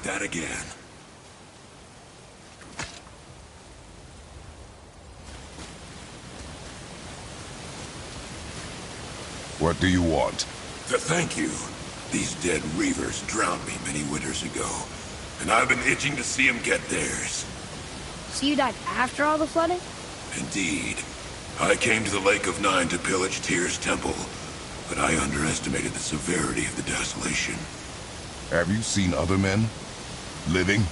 That again. What do you want? Thank you. These dead Reavers drowned me many winters ago, and I've been itching to see them get theirs. So you died after all the flooding? Indeed. I came to the Lake of Nine to pillage Tyr's temple, but I underestimated the severity of the desolation. Have you seen other men? Living?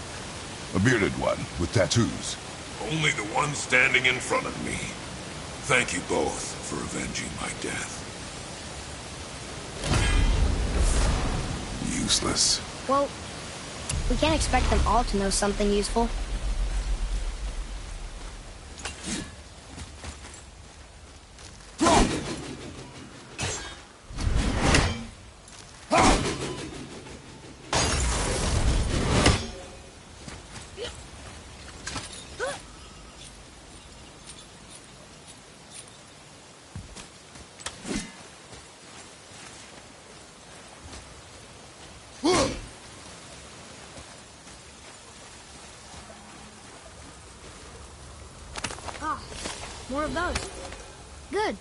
A bearded one with tattoos? Only the one standing in front of me. Thank you both for avenging my death. Useless. Well, we can't expect them all to know something useful. More of those. Good.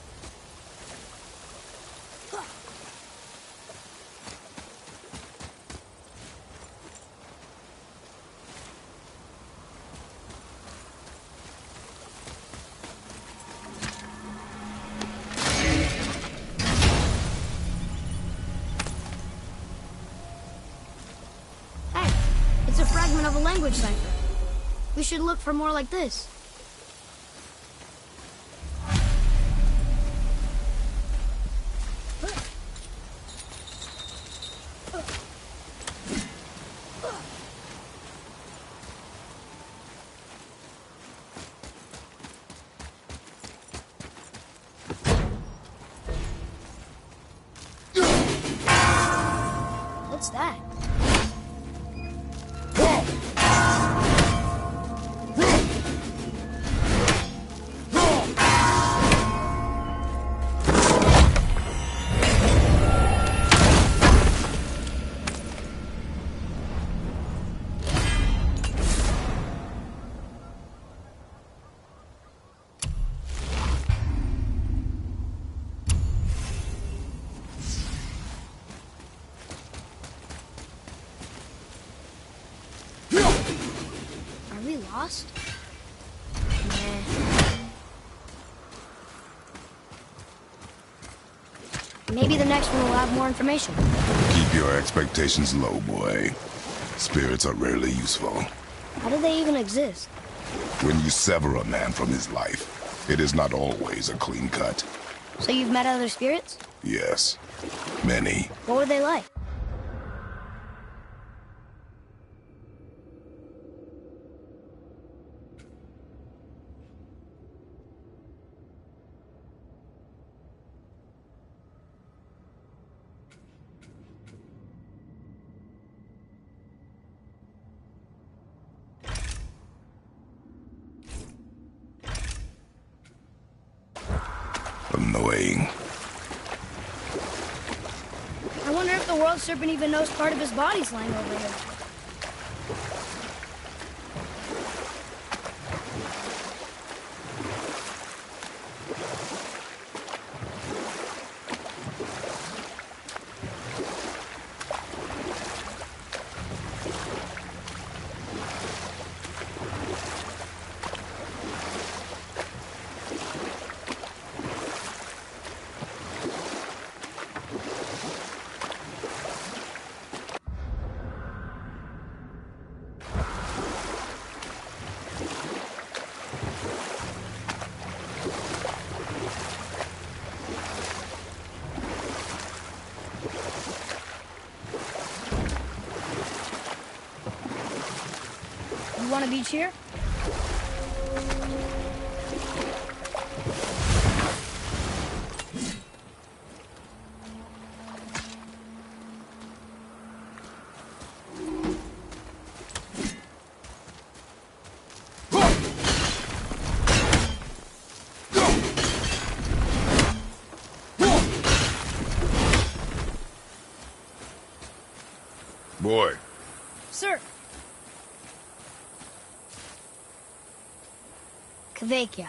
Hey, it's a fragment of a language cipher. We should look for more like this. What's that? Are we lost? Nah. Maybe the next one will have more information. Keep your expectations low, boy. Spirits are rarely useful. How do they even exist? When you sever a man from his life, it is not always a clean cut. So you've met other spirits? Yes, many. What were they like? Annoying. I wonder if the world serpent even knows part of his body's lying over here. You want a beach here? Boy, Sir, Kvekia.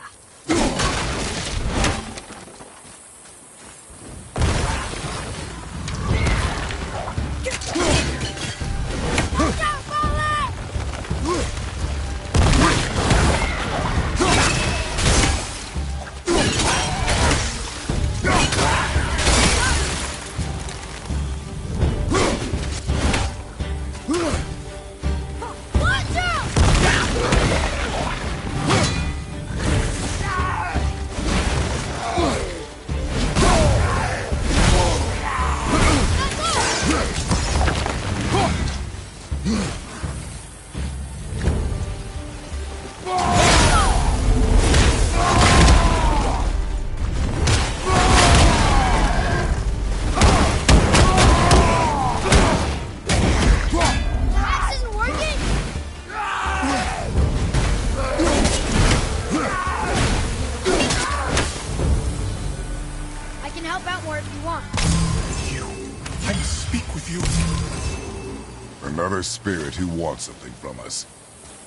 Another spirit who wants something from us.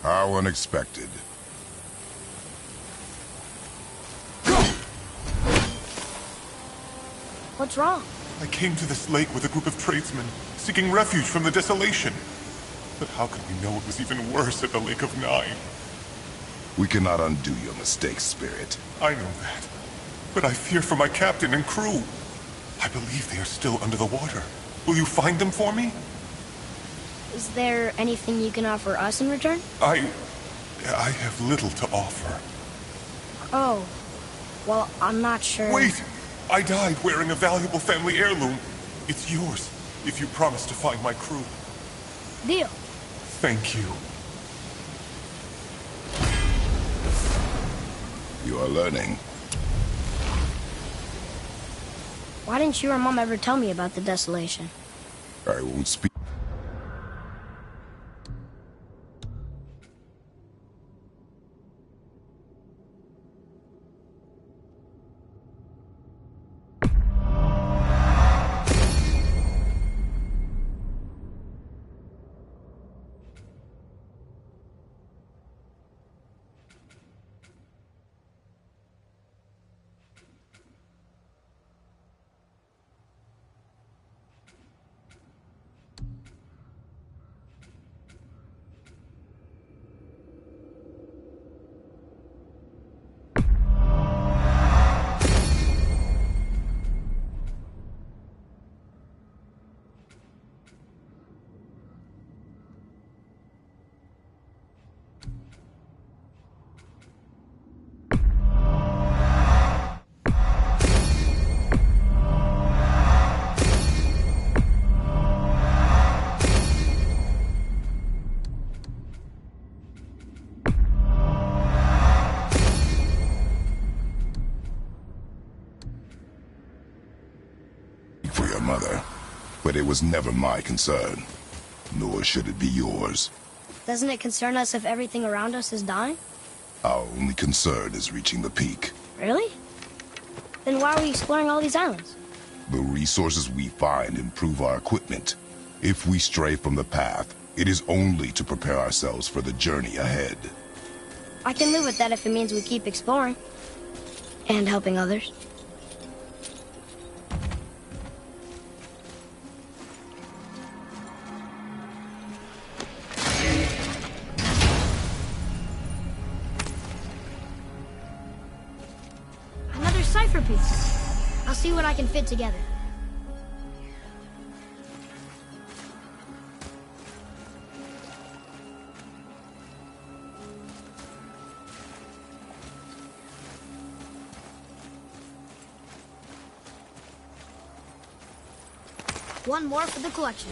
How unexpected. What's wrong? I came to this lake with a group of tradesmen, seeking refuge from the desolation. But how could we know it was even worse at the Lake of Nine? We cannot undo your mistakes, Spirit. I know that. But I fear for my captain and crew. I believe they are still under the water. Will you find them for me? Is there anything you can offer us in return? I have little to offer. Oh. Well, I'm not sure. Wait! I died wearing a valuable family heirloom. It's yours, if you promise to find my crew. Deal. Thank you. You are learning. Why didn't you or Mom ever tell me about the desolation? I won't speak. For your mother, but it was never my concern, nor should it be yours. Doesn't it concern us if everything around us is dying? Our only concern is reaching the peak. Really? Then why are we exploring all these islands? The resources we find improve our equipment. If we stray from the path, it is only to prepare ourselves for the journey ahead. I can live with that if it means we keep exploring. And helping others. Another cipher piece. I'll see what I can fit together. One more for the collection.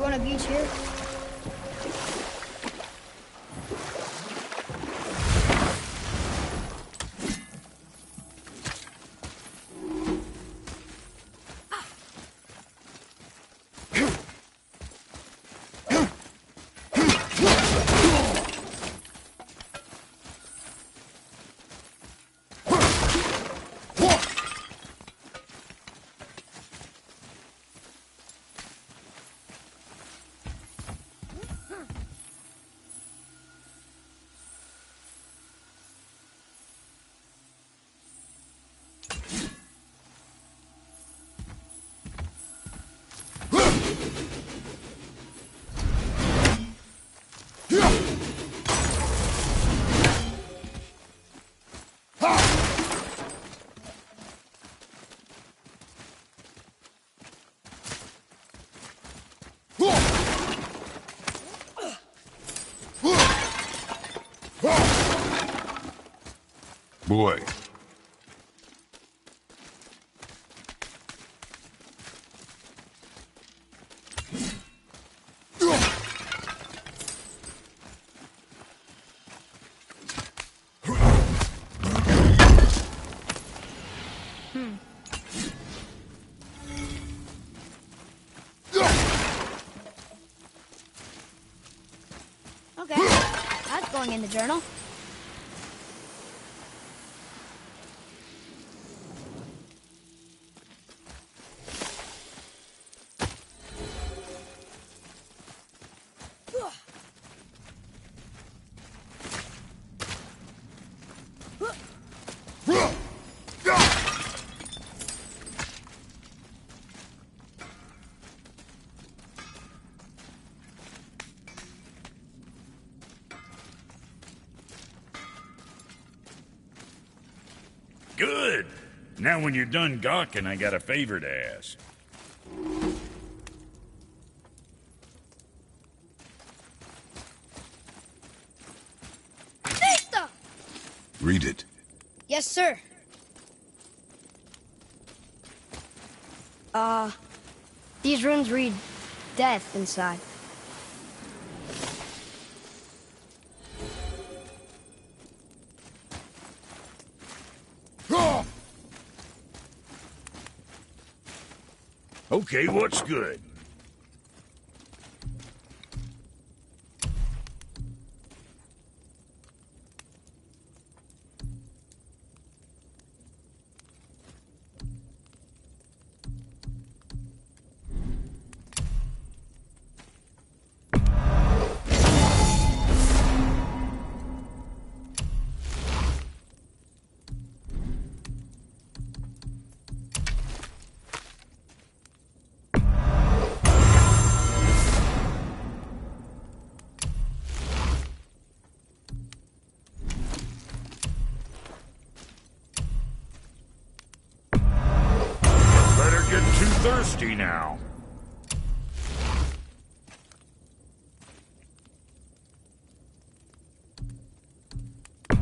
You want a beach here? Boy. Okay, that's going in the journal. Good. Now when you're done gawking, I got a favor to ask. Vista! Read it. Yes, sir. These runes read death inside. Okay, what's good? Better get too thirsty now. Go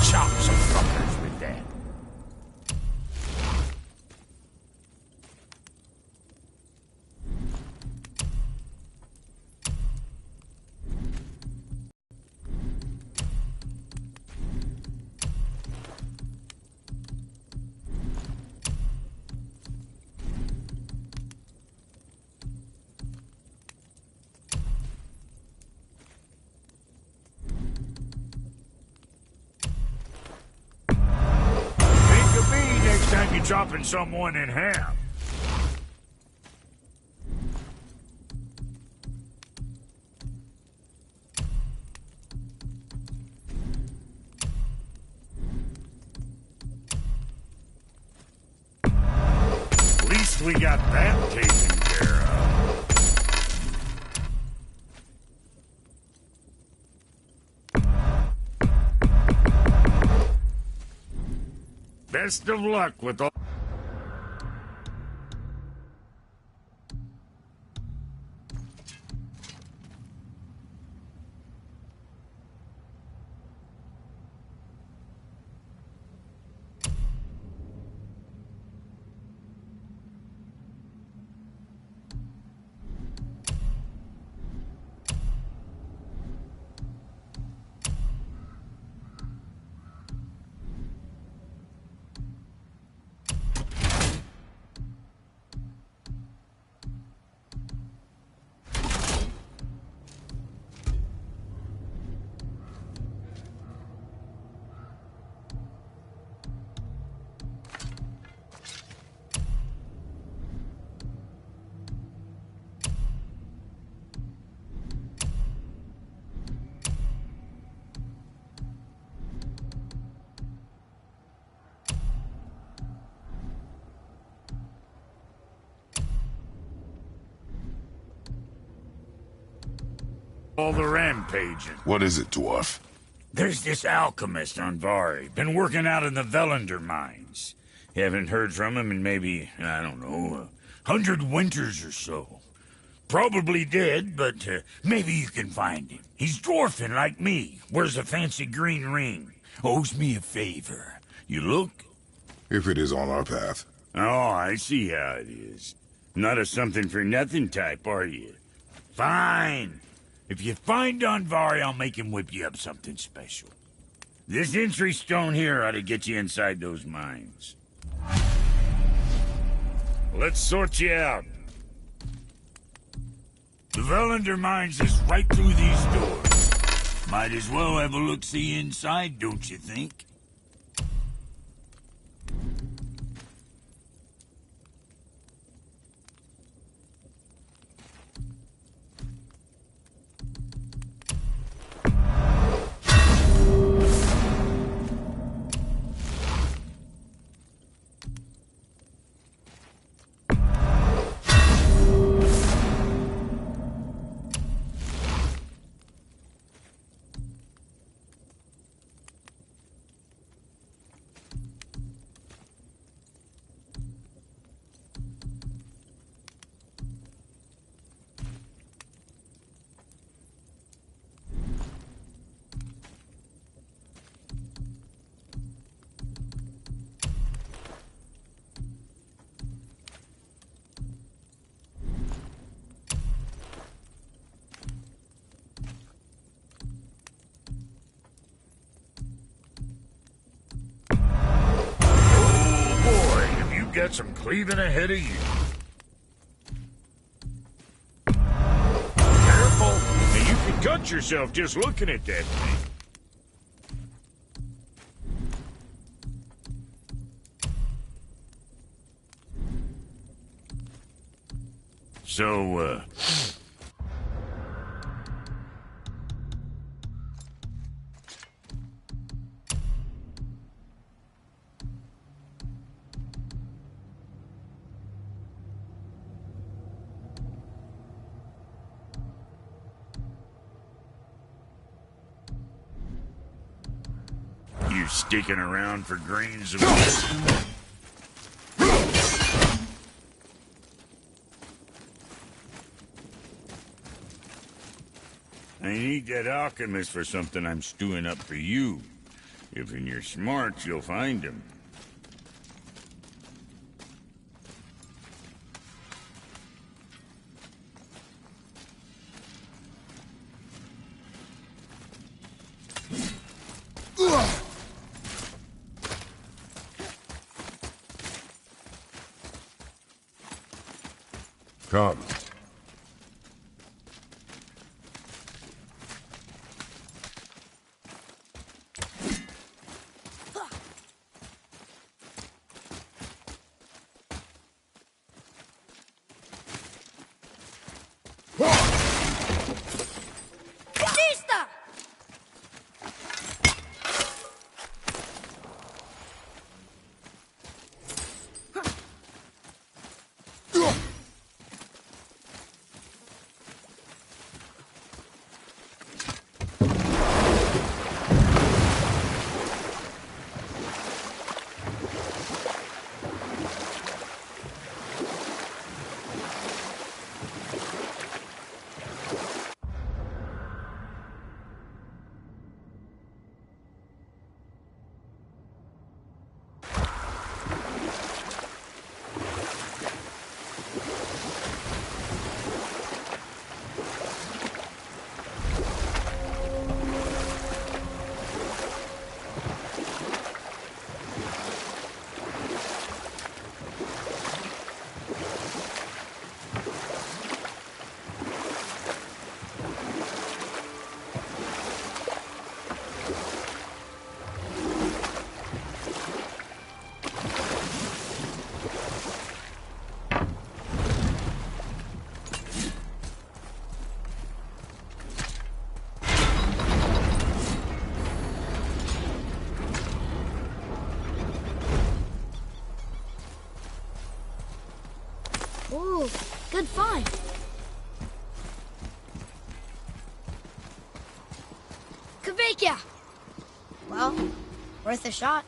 chop some fuckers with that. Think of me next time you're chopping someone in half. At least we got that taken care of. Best of luck with all. All the rampaging. What is it, dwarf? There's this alchemist on Vari. Been working out in the Velander mines. Haven't heard from him in maybe, I don't know, 100 winters or so. Probably dead, but maybe you can find him. He's dwarfing like me. Wears a fancy green ring. Owes me a favor. You look? If it is on our path. Oh, I see how it is. Not a something-for-nothing type, are you? Fine. If you find Andvari, I'll make him whip you up something special. This entry stone here ought to get you inside those mines. Let's sort you out. The Velander mines is right through these doors. Might as well have a look-see inside, don't you think? Got some cleaving ahead of you. Careful! You can cut yourself just looking at that thing. So, you sticking around for grains of... I need that alchemist for something I'm stewing up for you. If you're smart, you'll find him. Come. Slovakia! Well, worth a shot.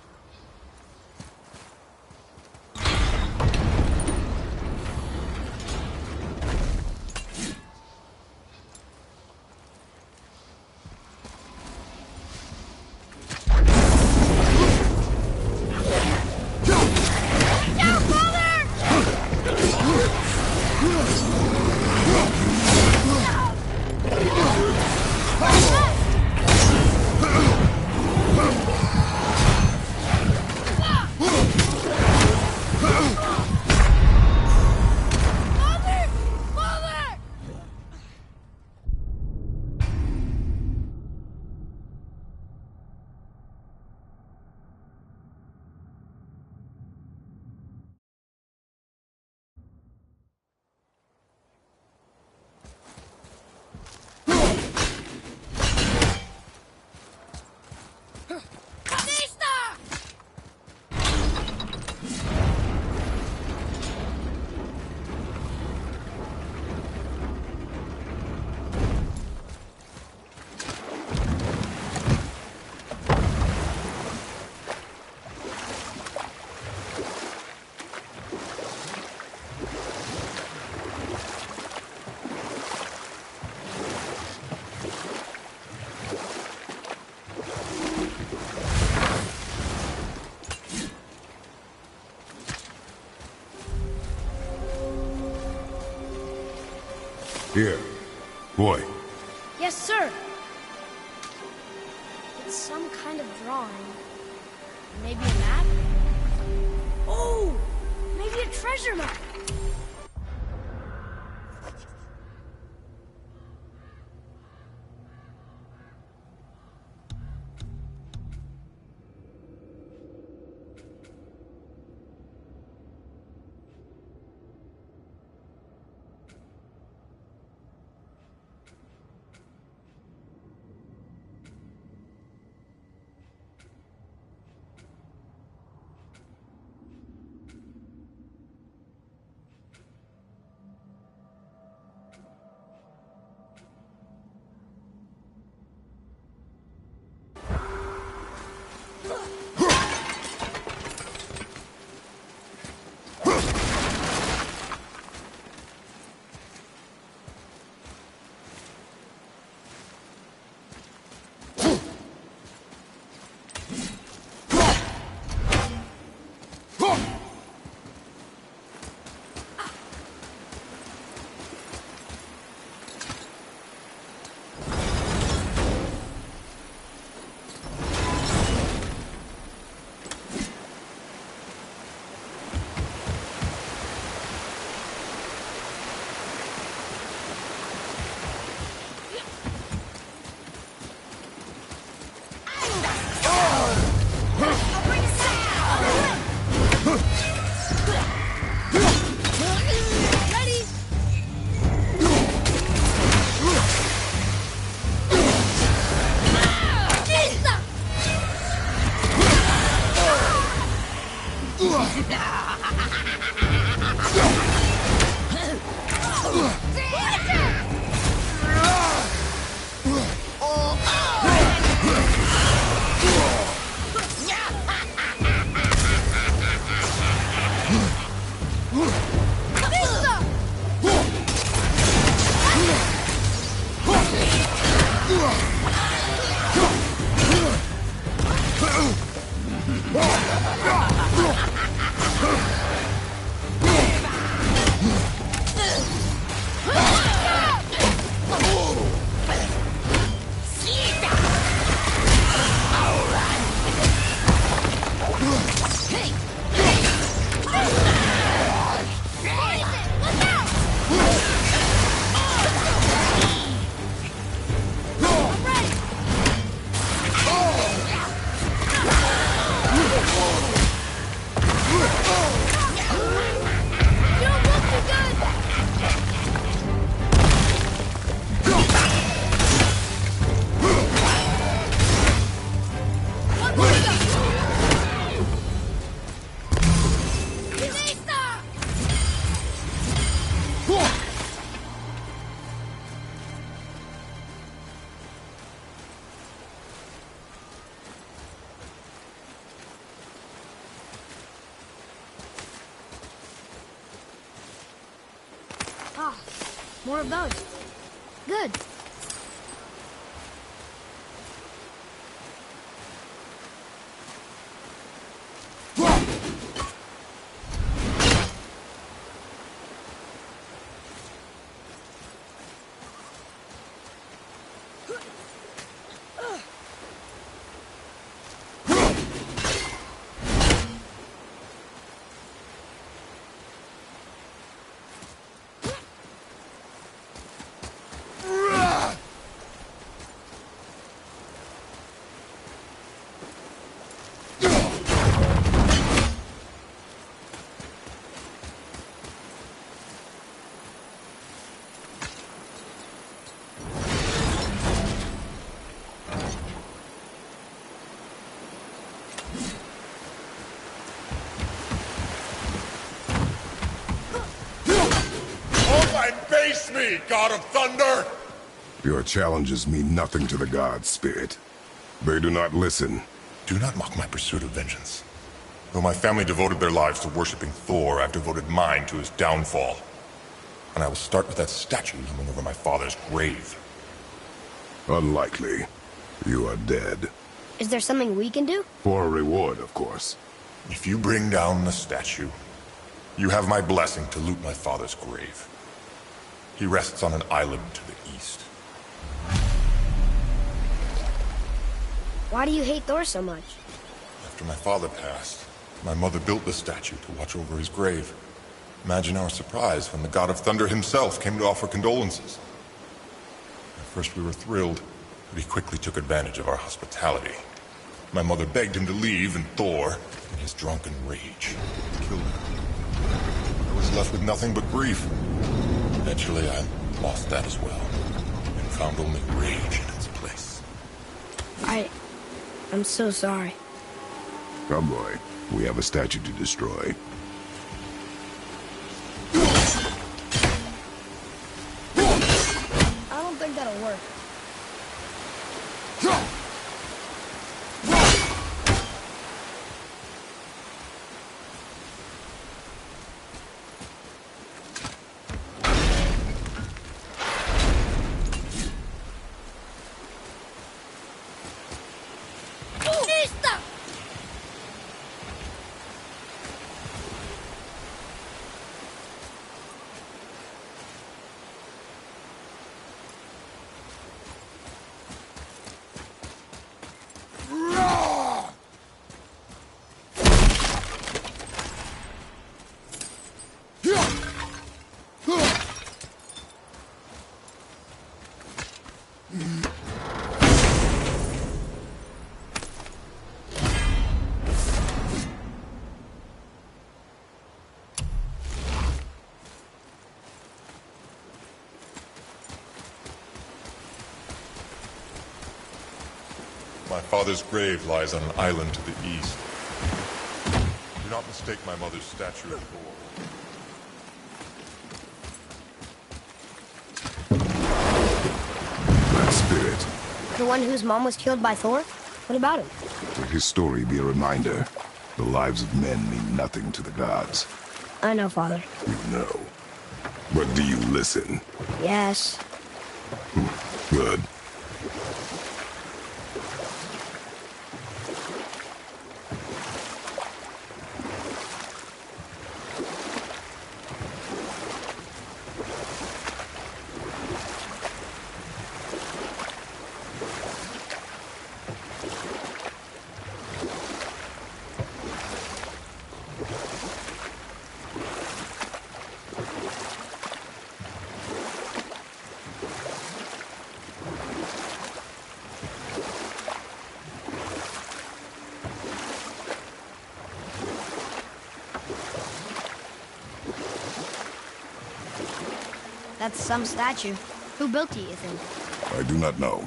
Here. Boy. Yes, sir. It's some kind of drawing. Maybe a map? Oh! Maybe a treasure map! More of those. Good. Face me, God of Thunder! Your challenges mean nothing to the gods, Spirit. They do not listen. Do not mock my pursuit of vengeance. Though my family devoted their lives to worshipping Thor, I've devoted mine to his downfall. And I will start with that statue looming over my father's grave. Unlikely. You are dead. Is there something we can do? For a reward, of course. If you bring down the statue, you have my blessing to loot my father's grave. He rests on an island to the east. Why do you hate Thor so much? After my father passed, my mother built the statue to watch over his grave. Imagine our surprise when the God of Thunder himself came to offer condolences. At first we were thrilled, but he quickly took advantage of our hospitality. My mother begged him to leave, and Thor, in his drunken rage, killed him. I was left with nothing but grief. Eventually, I lost that as well, and found only rage in its place. I'm so sorry. Come, boy. We have a statue to destroy. I don't think that'll work. My father's grave lies on an island to the east. Do not mistake my mother's statue of Thor. That spirit. The one whose mom was killed by Thor? What about him? Let his story be a reminder. The lives of men mean nothing to the gods. I know, Father. You know. But do you listen? Yes. Good. That's some statue. Who built it, you think? I do not know.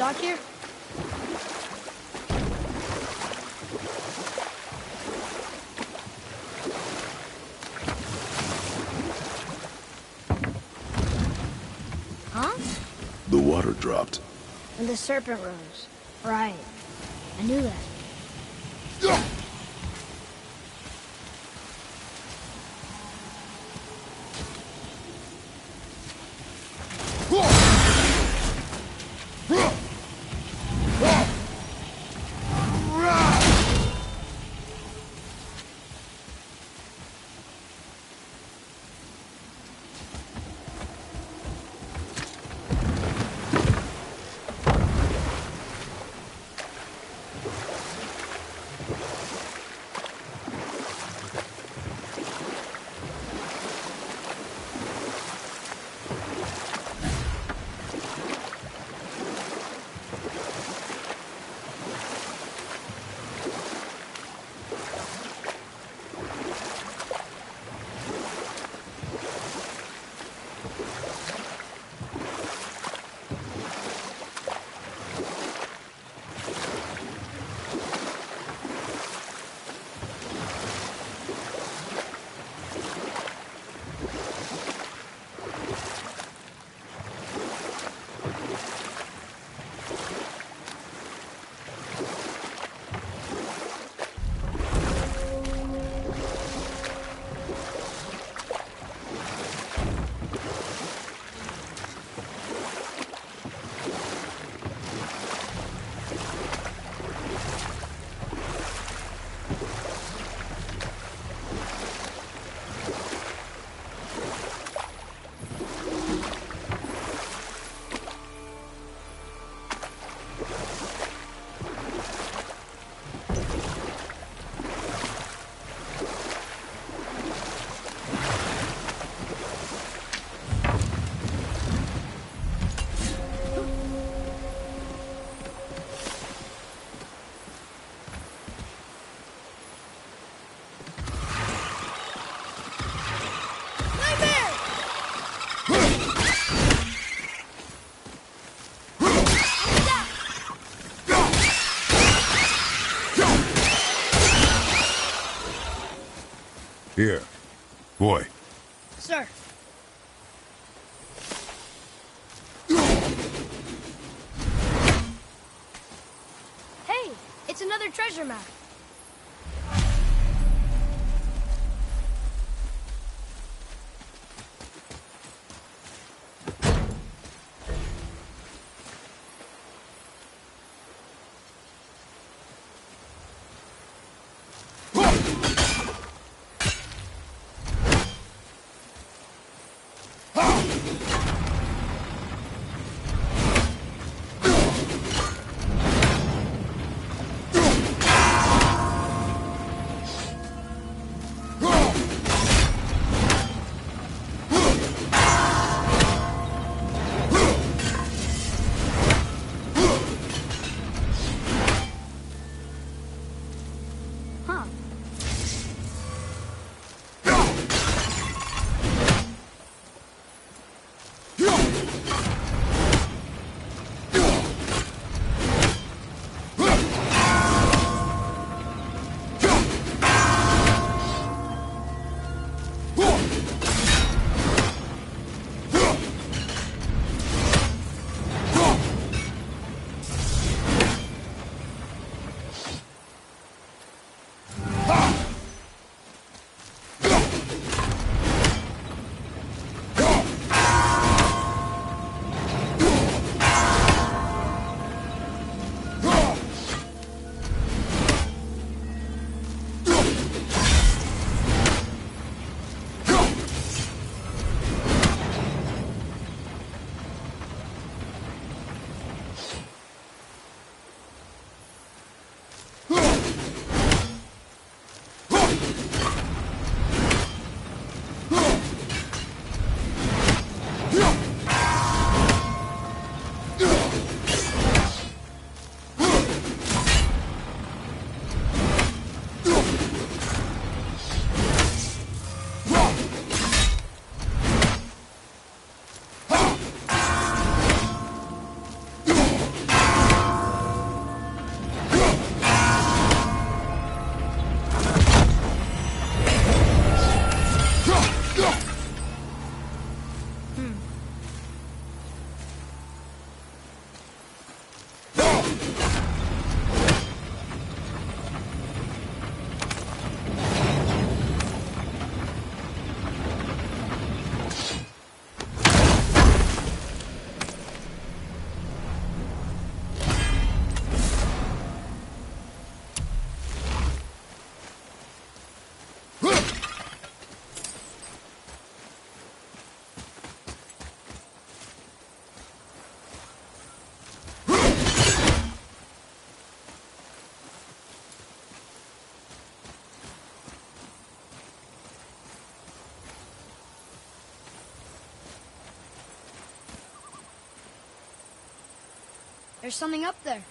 dock here? Huh? The water dropped. And the serpent rose. Right. I knew that. Here. Boy. Sir. Hey, it's another treasure map. There's something up there.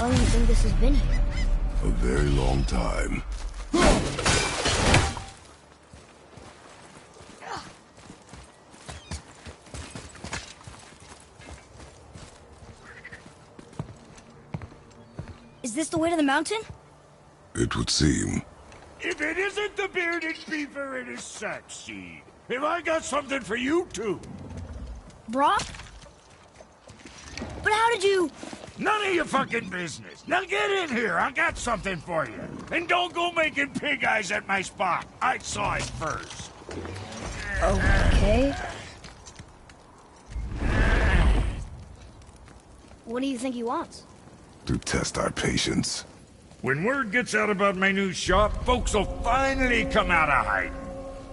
How long do you think this has been here? A very long time. Is this the way to the mountain? It would seem. If it isn't the bearded beaver, it is Sackseed. Have I got something for you too? Brock? But how did you... None of your fucking business. Now get in here. I got something for you. And don't go making pig eyes at my spot. I saw it first. Okay. What do you think he wants? To test our patience. When word gets out about my new shop, folks will finally come out of hiding.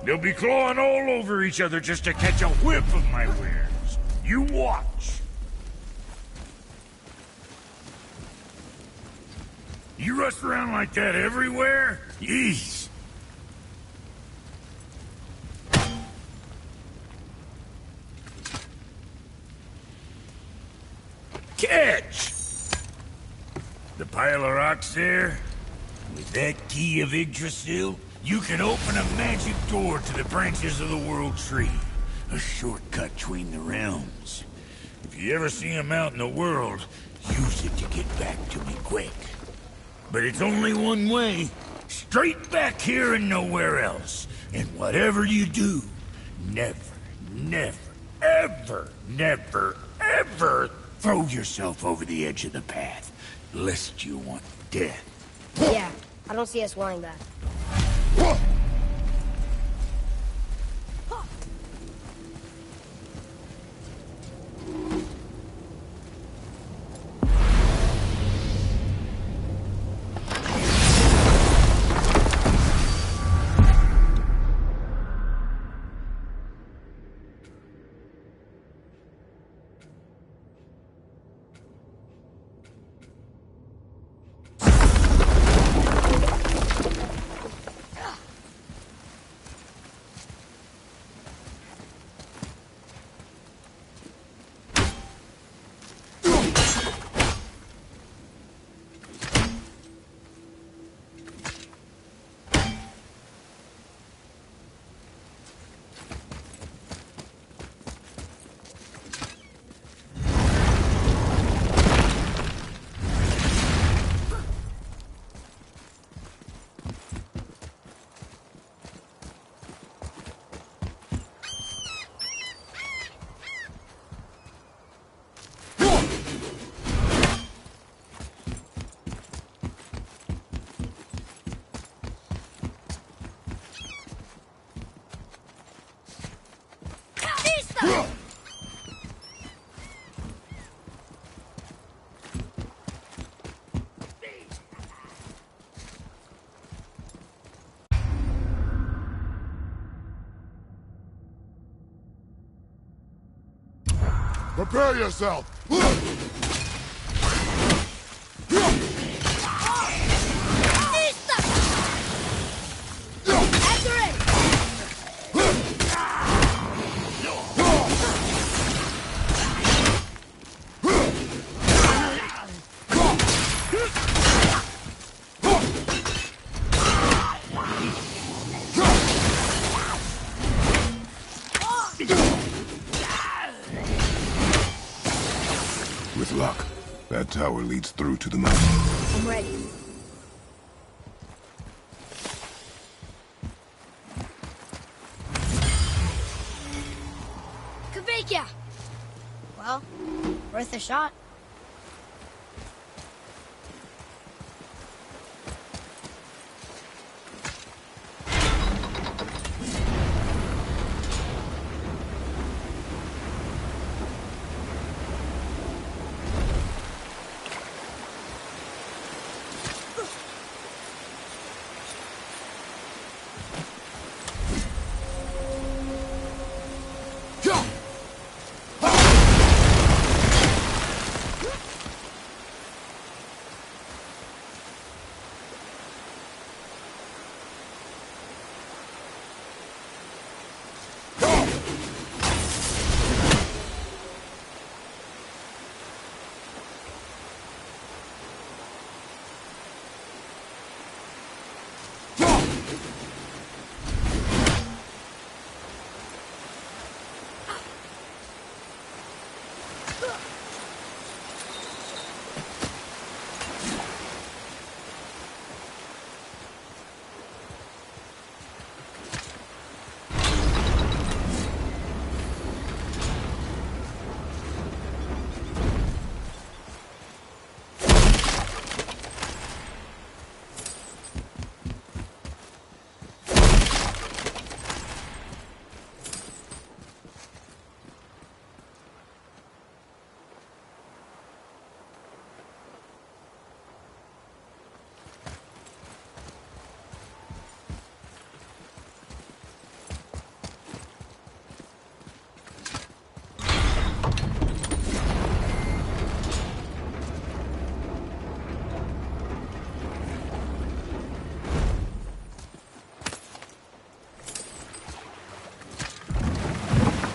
They'll be clawing all over each other just to catch a whiff of my wares. You watch. You rush around like that everywhere? Yeesh. Catch! The pile of rocks there? With that key of Yggdrasil, you can open a magic door to the branches of the World Tree. A shortcut between the realms. If you ever see him out in the world, use it to get back to me quick. But it's only one way. Straight back here and nowhere else. And whatever you do, never, never, ever, never, ever throw yourself over the edge of the path, lest you want death. Yeah, I don't see us wanting that. Prepare yourself! With luck, that tower leads through to the mountain. I'm ready. Kveikja! Well, worth a shot.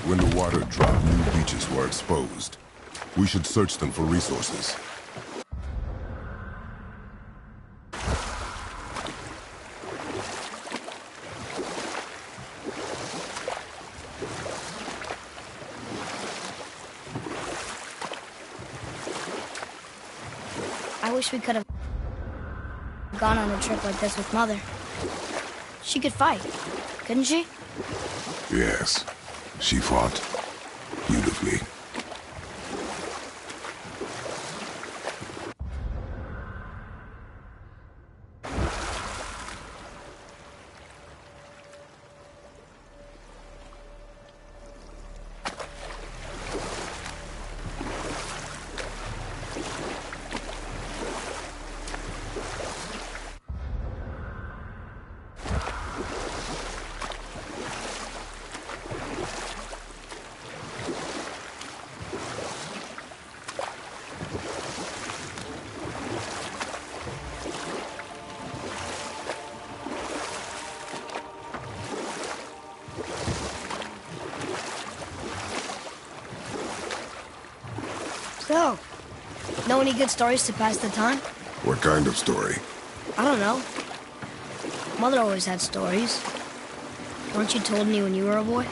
When the water dropped, new beaches were exposed. We should search them for resources. I wish we could have gone on a trip like this with Mother. She could fight, couldn't she? Yes, she fought beautifully. So, know any good stories to pass the time? What kind of story? I don't know. Mother always had stories. Weren't you told me when you were a boy?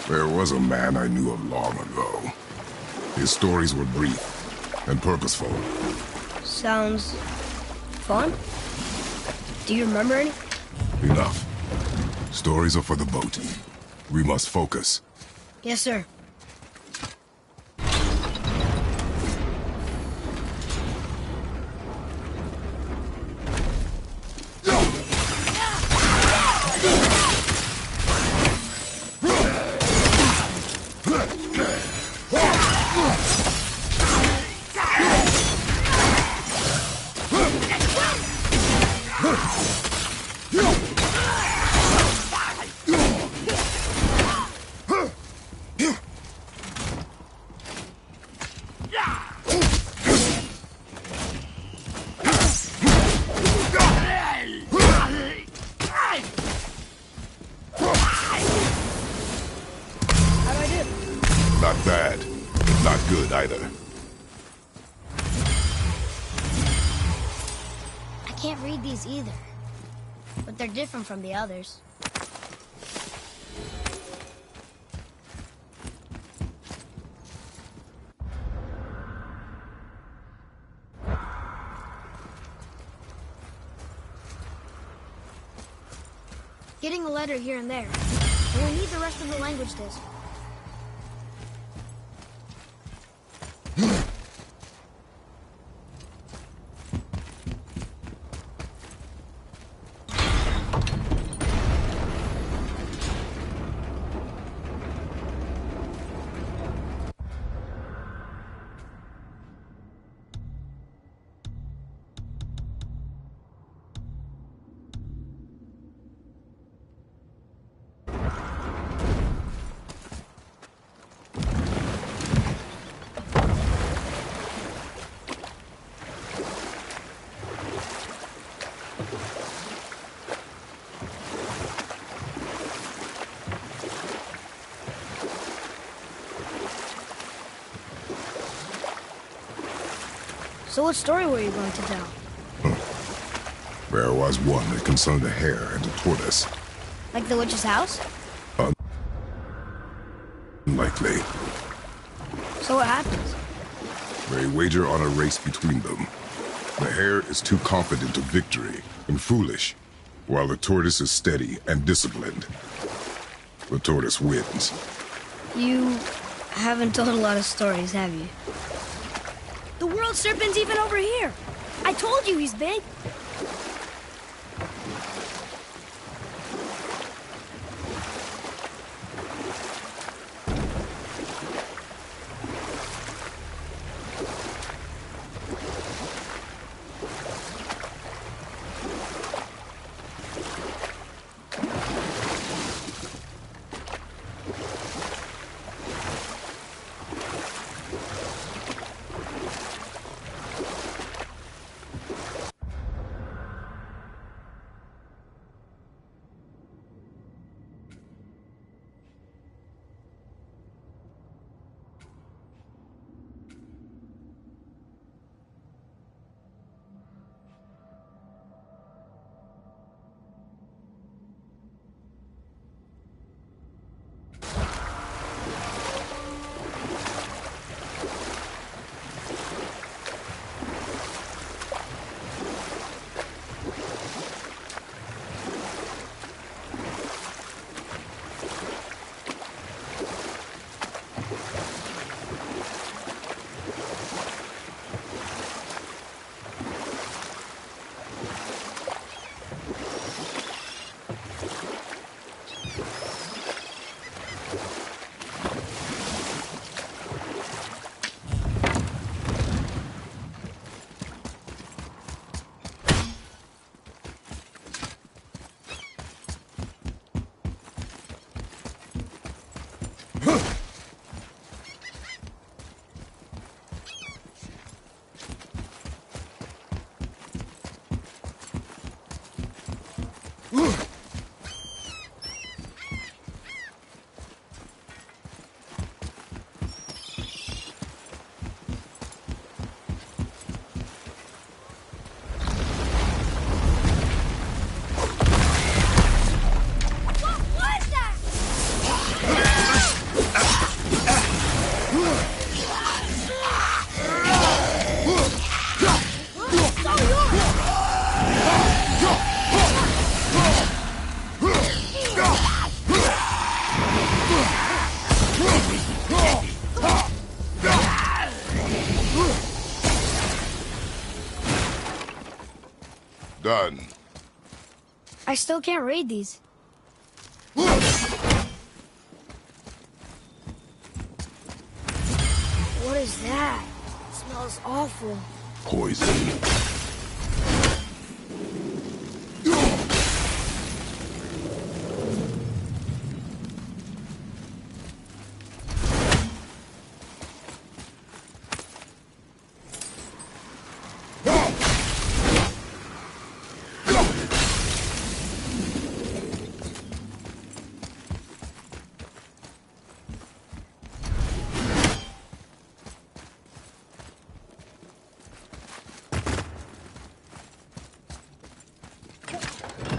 There was a man I knew of long ago. His stories were brief and purposeful. Sounds fun. Do you remember any? Enough. Stories are for the boat. We must focus. Yes, sir. Not bad, but not good either. I can't read these either. But they're different from the others. Getting a letter here and there. But we need the rest of the language disc. So what story were you going to tell? There was one that concerned a hare and a tortoise. Like the witch's house? Unlikely. So what happens? They wager on a race between them. The hare is too confident of victory and foolish, while the tortoise is steady and disciplined. The tortoise wins. You haven't told a lot of stories, have you? The world serpent's even over here. I told you he's big. Done. I still can't read these. What is that? It smells awful. Poison.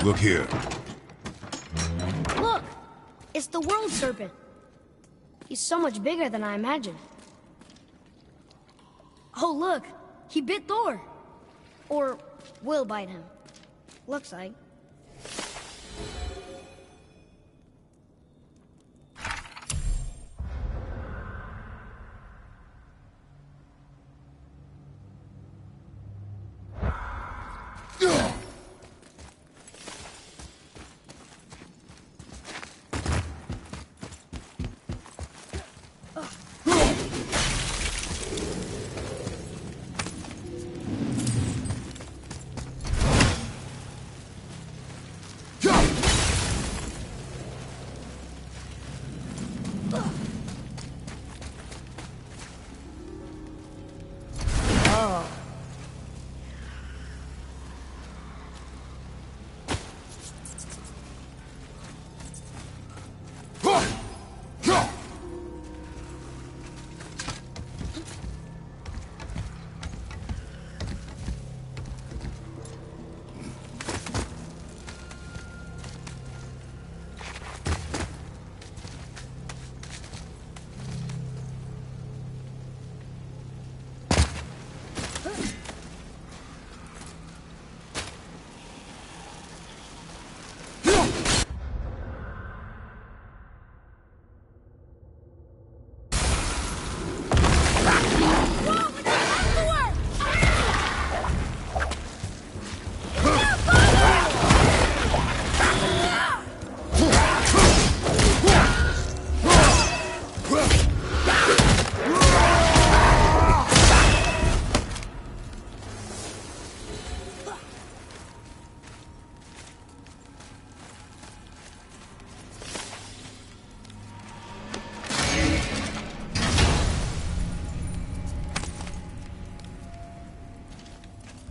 Look here. Look! It's the World Serpent. He's so much bigger than I imagined. Oh, look! He bit Thor! Or will bite him. Looks like.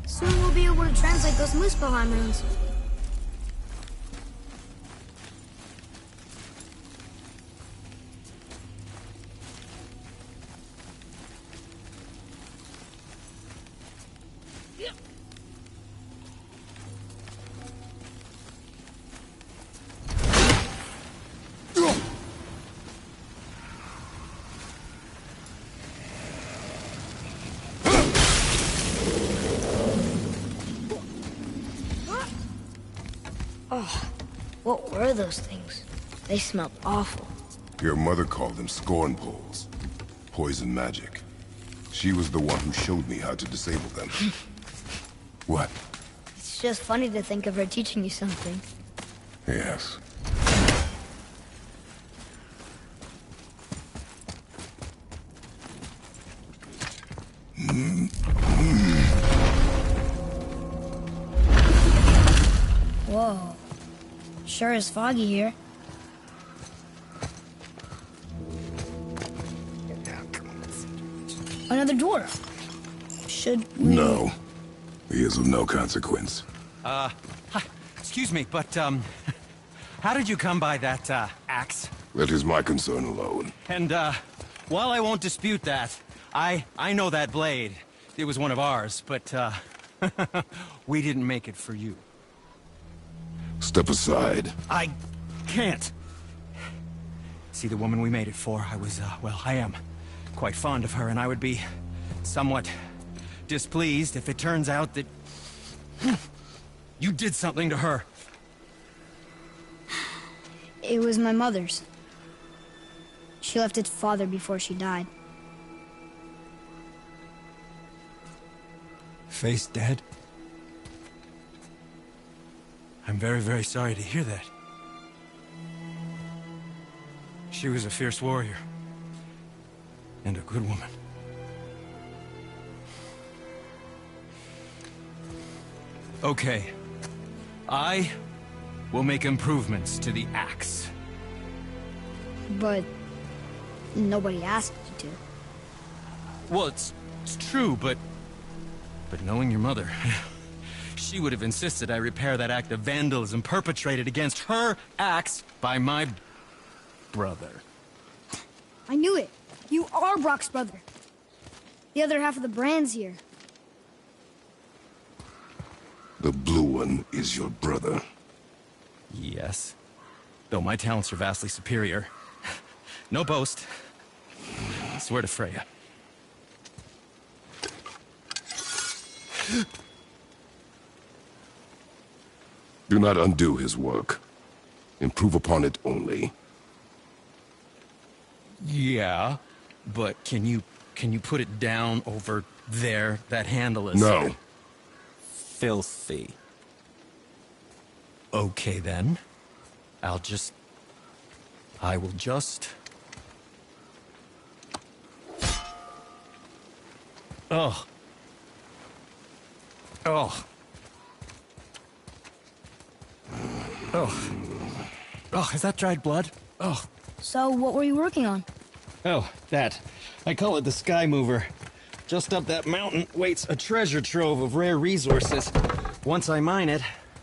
Soon we'll be able to translate those Muspelheim runes. Oh, what were those things? They smelled awful. Your mother called them scorn poles. Poison magic. She was the one who showed me how to disable them. What? It's just funny to think of her teaching you something. Yes. Whoa. Sure is foggy here. Another door. Should we... No. He is of no consequence. Hi. Excuse me, but, how did you come by that, axe? That is my concern alone. And, while I won't dispute that, I know that blade. It was one of ours, but, we didn't make it for you. Step aside. I can't. See, the woman we made it for, I was, well, I am quite fond of her, and I would be somewhat displeased if it turns out that you did something to her. It was my mother's. She left its father before she died. Face dead? I'm very, very sorry to hear that. She was a fierce warrior. And a good woman. Okay. I will make improvements to the axe. But nobody asked you to. Well, it's true, but knowing your mother, she would have insisted I repair that act of vandalism perpetrated against her axe by my brother. I knew it. You are Brock's brother. The other half of the brand's here. The blue one is your brother. Yes. Though my talents are vastly superior. No boast. I swear to Freya. Do not undo his work. Improve upon it only. Yeah, but can you put it down over there? That handle is... No. filthy. Okay, then. I will just... Oh. Oh. Oh. Oh, is that dried blood? Oh. So, what were you working on? Oh, that. I call it the Sky Mover. Just up that mountain waits a treasure trove of rare resources. Once I mine it,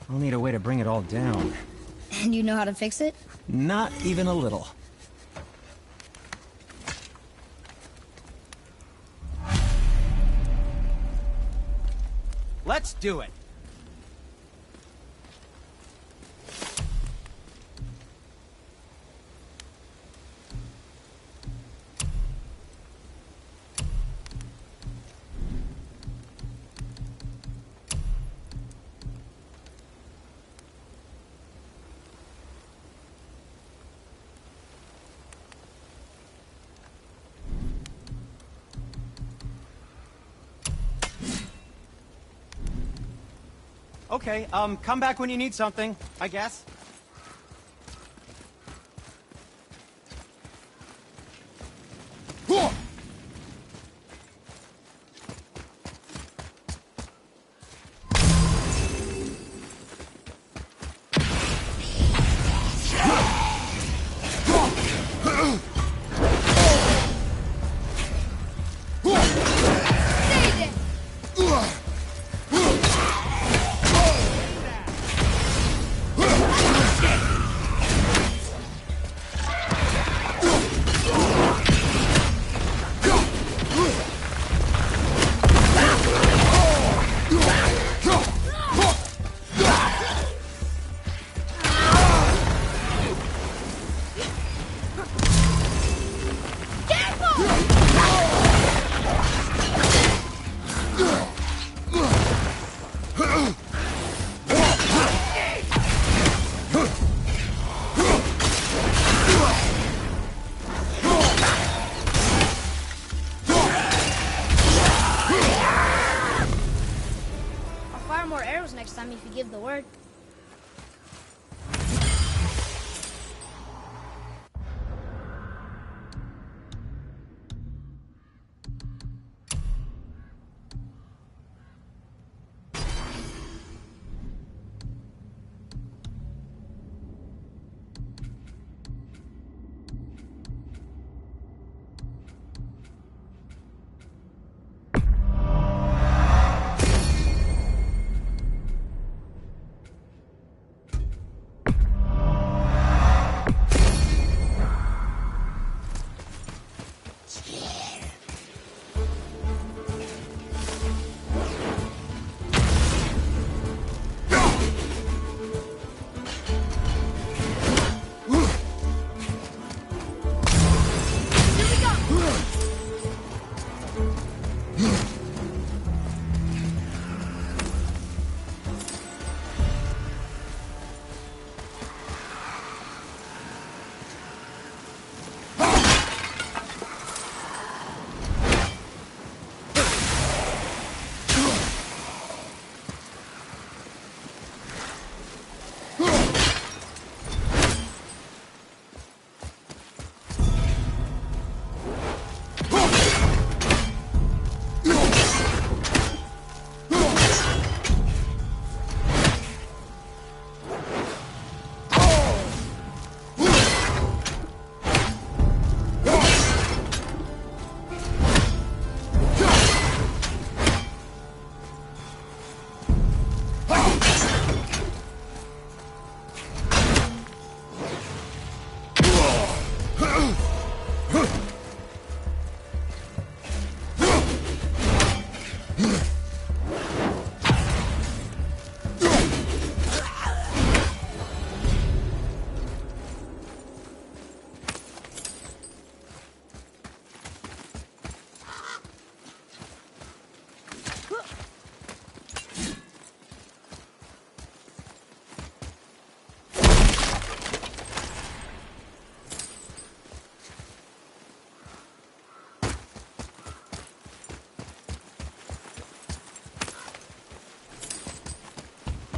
I'll need a way to bring it all down. And you know how to fix it? Not even a little. Let's do it! Okay, come back when you need something, I guess. Next time if you give the word.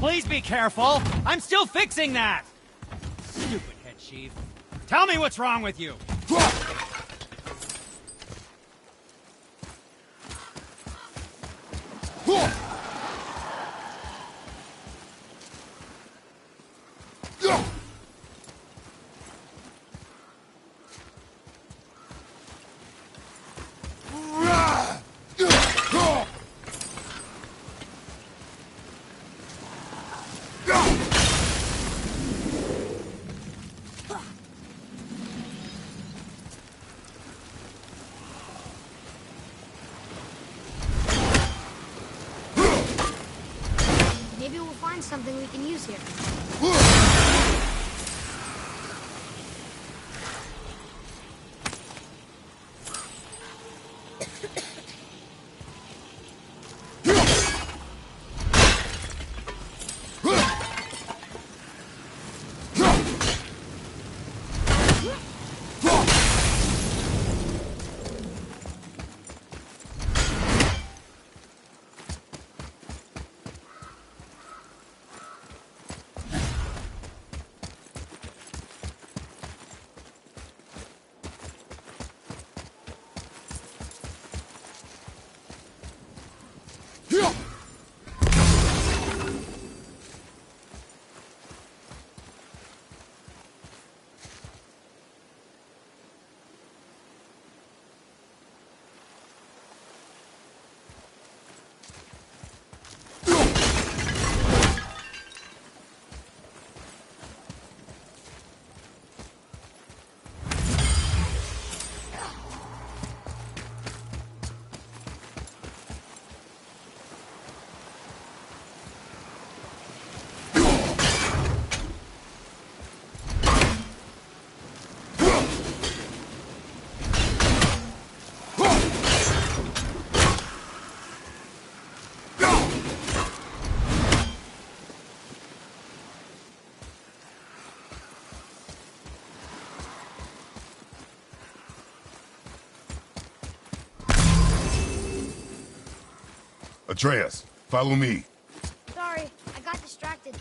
Please be careful! I'm still fixing that! Stupid head chief. Tell me what's wrong with you! Maybe we'll find something we can use here. Atreus, follow me. Sorry, I got distracted.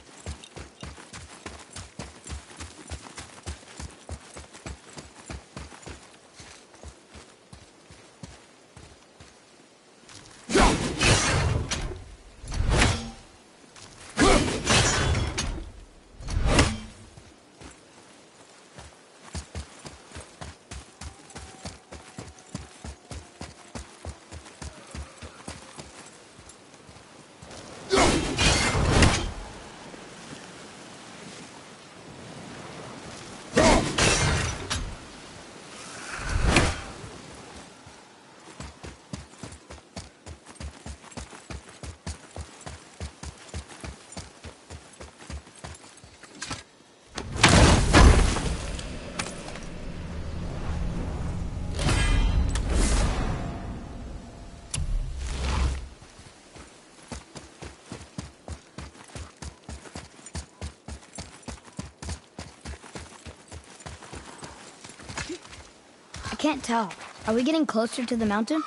I can't tell. Are we getting closer to the mountain?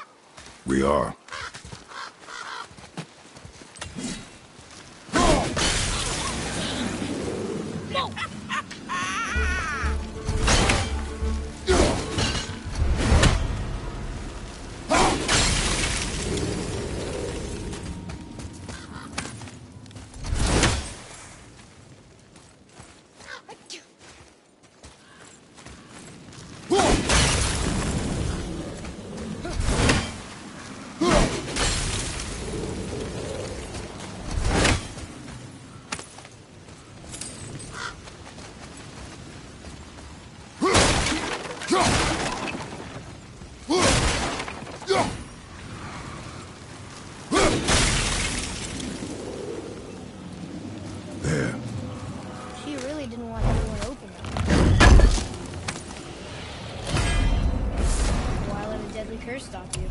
We are. There. She really didn't want anyone to open it. Why let a deadly curse stop you?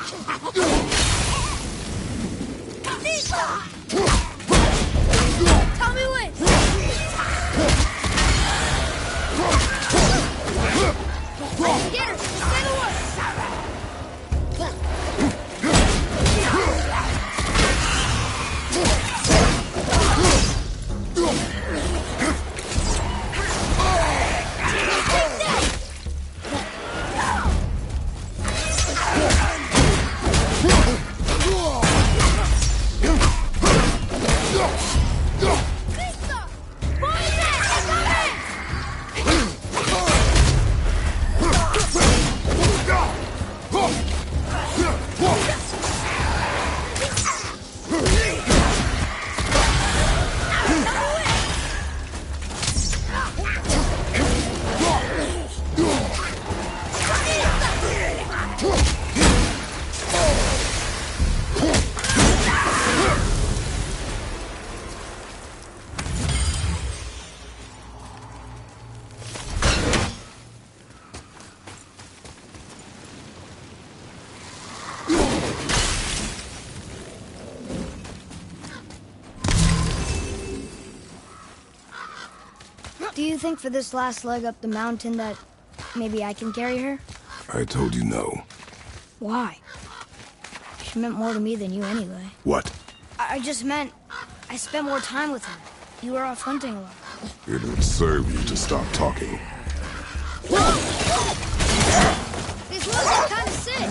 Tell me when! Get her! Say the word! Do you think for this last leg up the mountain that maybe I can carry her? I told you no. Why? She meant more to me than you anyway. What? I just meant I spent more time with her. You were off hunting a lot. It would serve you to stop talking. These wolves are kind of sick.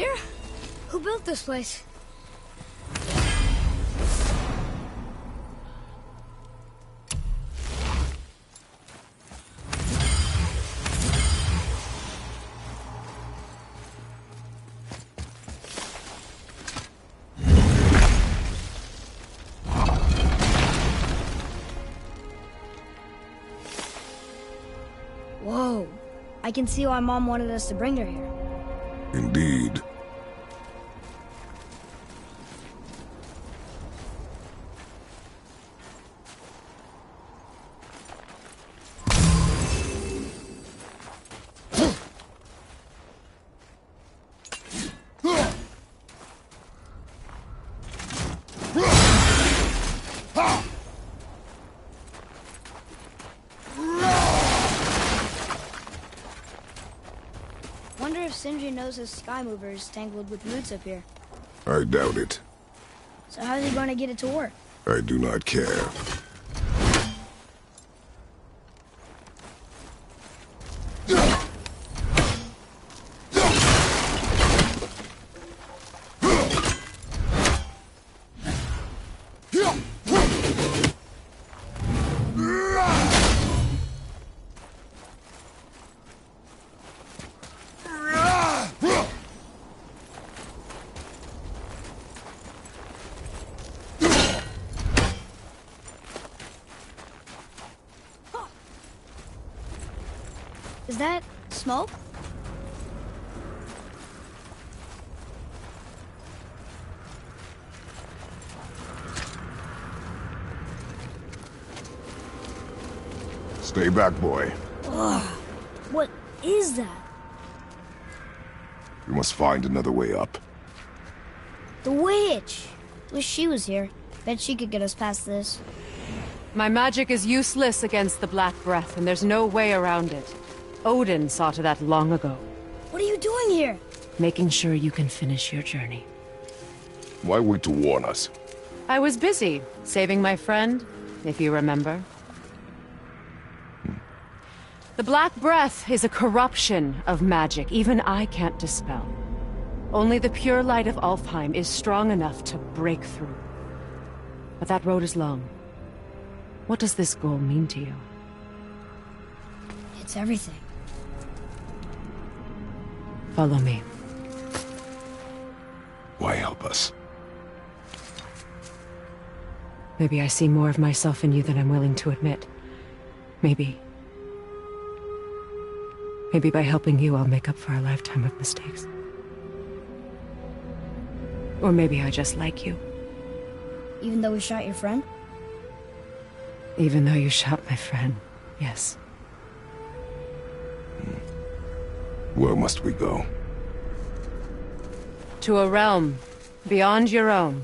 here? Who built this place? Whoa. I can see why Mom wanted us to bring her here. Indeed. Wonder if Sindri knows his sky mover is tangled with roots up here. I doubt it. So how's he going to get it to work? I do not care. Is that smoke? Stay back, boy. What is that? We must find another way up. The witch! Wish she was here. Bet she could get us past this. My magic is useless against the Black Breath, and there's no way around it. Odin saw to that long ago. What are you doing here? Making sure you can finish your journey. Why wait to warn us? I was busy, saving my friend, if you remember. The Black Breath is a corruption of magic even I can't dispel. Only the pure light of Alfheim is strong enough to break through. But that road is long. What does this goal mean to you? It's everything. Follow me. Why help us? Maybe I see more of myself in you than I'm willing to admit. Maybe by helping you, I'll make up for a lifetime of mistakes. Or maybe I just like you. Even though we shot your friend? Even though you shot my friend, yes. Where must we go? To a realm beyond your own.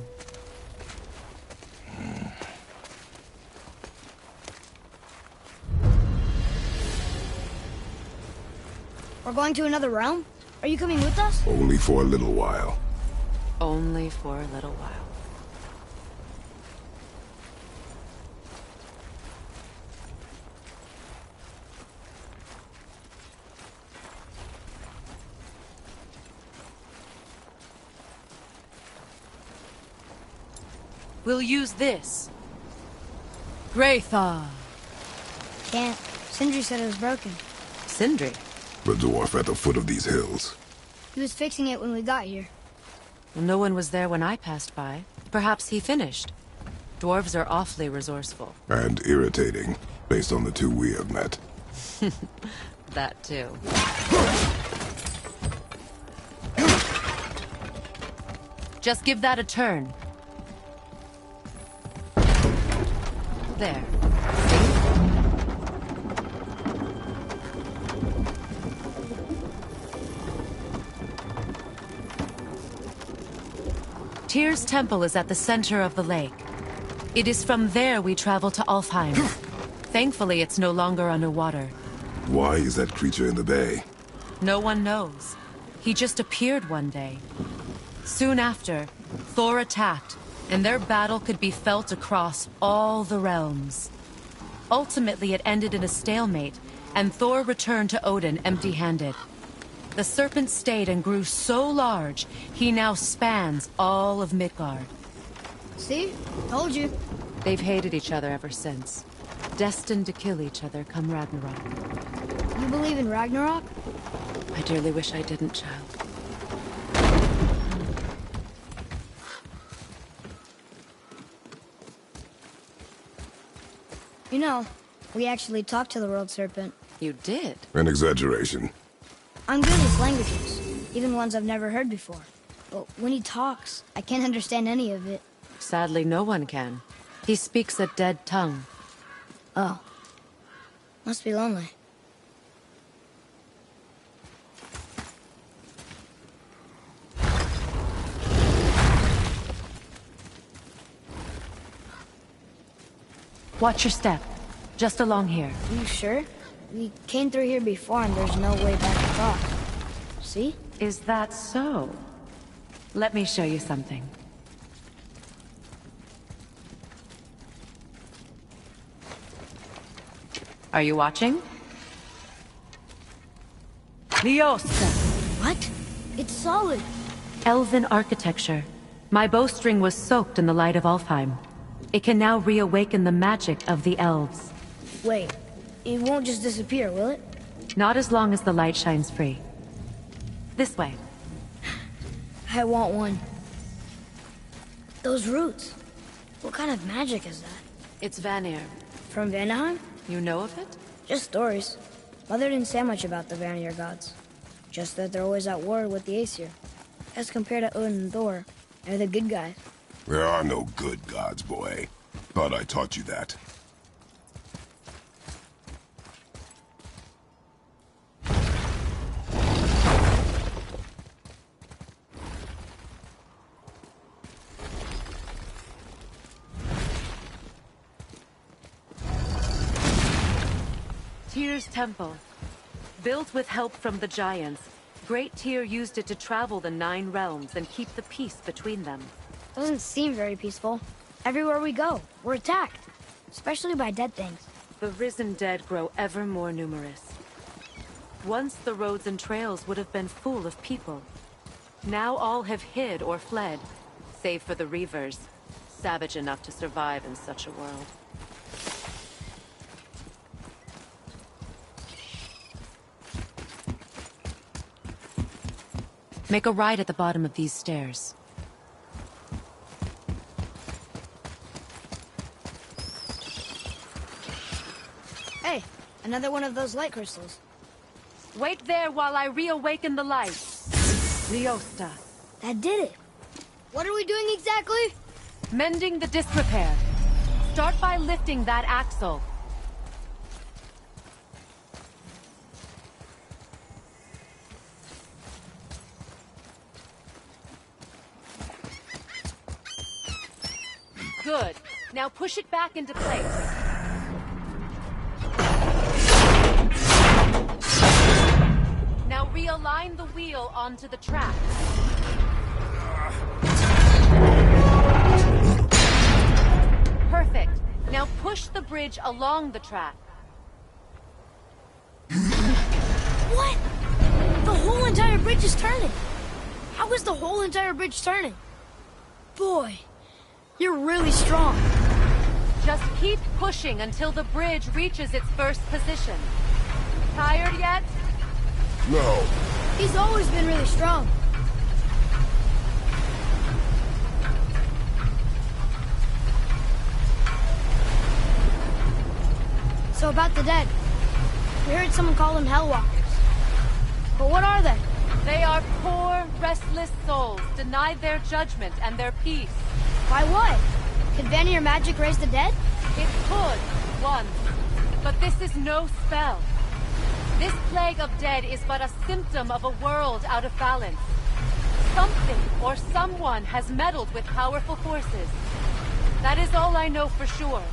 We're going to another realm? Are you coming with us? Only for a little while. Only for a little while. We'll use this. Graythaw. Can't. Sindri said it was broken. Sindri. The dwarf at the foot of these hills. He was fixing it when we got here. Well, no one was there when I passed by. Perhaps he finished. Dwarves are awfully resourceful. And irritating, based on the two we have met. That too. Just give that a turn. There. Tyr's temple is at the center of the lake. It is from there we travel to Alfheim. Thankfully, it's no longer underwater. Why is that creature in the bay? No one knows. He just appeared one day. Soon after, Thor attacked, and their battle could be felt across all the realms. Ultimately, it ended in a stalemate, and Thor returned to Odin empty-handed. The serpent stayed and grew so large, he now spans all of Midgard. See? Told you. They've hated each other ever since. Destined to kill each other come Ragnarok. You believe in Ragnarok? I dearly wish I didn't, child. You know, we actually talked to the World Serpent. You did? An exaggeration. I'm good with languages, even ones I've never heard before. But when he talks, I can't understand any of it. Sadly, no one can. He speaks a dead tongue. Oh. Must be lonely. Watch your step. Just along here. You sure? We came through here before and there's no way back across. See? Is that so? Let me show you something. Are you watching? Liosta! What? It's solid. Elven architecture. My bowstring was soaked in the light of Alfheim. It can now reawaken the magic of the elves. Wait, it won't just disappear, will it? Not as long as the light shines free. This way. I want one. Those roots. What kind of magic is that? It's Vanir. From Vanaheim? You know of it? Just stories. Mother didn't say much about the Vanir gods. Just that they're always at war with the Aesir. As compared to Odin and Thor, they're the good guys. There are no good gods, boy. Thought I taught you that. Tyr's temple. Built with help from the giants, Great Tyr used it to travel the 9 realms and keep the peace between them. Doesn't seem very peaceful. Everywhere we go, we're attacked. Especially by dead things. The risen dead grow ever more numerous. Once the roads and trails would have been full of people. Now all have hid or fled, save for the Reavers, savage enough to survive in such a world. Make a right at the bottom of these stairs. Hey, another one of those light crystals. Wait there while I reawaken the light. Liosta. That did it. What are we doing exactly? Mending the disrepair. Start by lifting that axle. Good. Now push it back into place. Now realign the wheel onto the track. Perfect. Now push the bridge along the track. What? The whole entire bridge is turning. How is the whole entire bridge turning? Boy, you're really strong. Just keep pushing until the bridge reaches its first position. Tired yet? No. He's always been really strong. So about the dead. We heard someone call them Hellwalkers. But what are they? They are poor, restless souls, denied their judgment and their peace. By what? Could Vanir magic raise the dead? It could, once. But this is no spell. This plague of dead is but a symptom of a world out of balance. Something or someone has meddled with powerful forces. That is all I know for sure.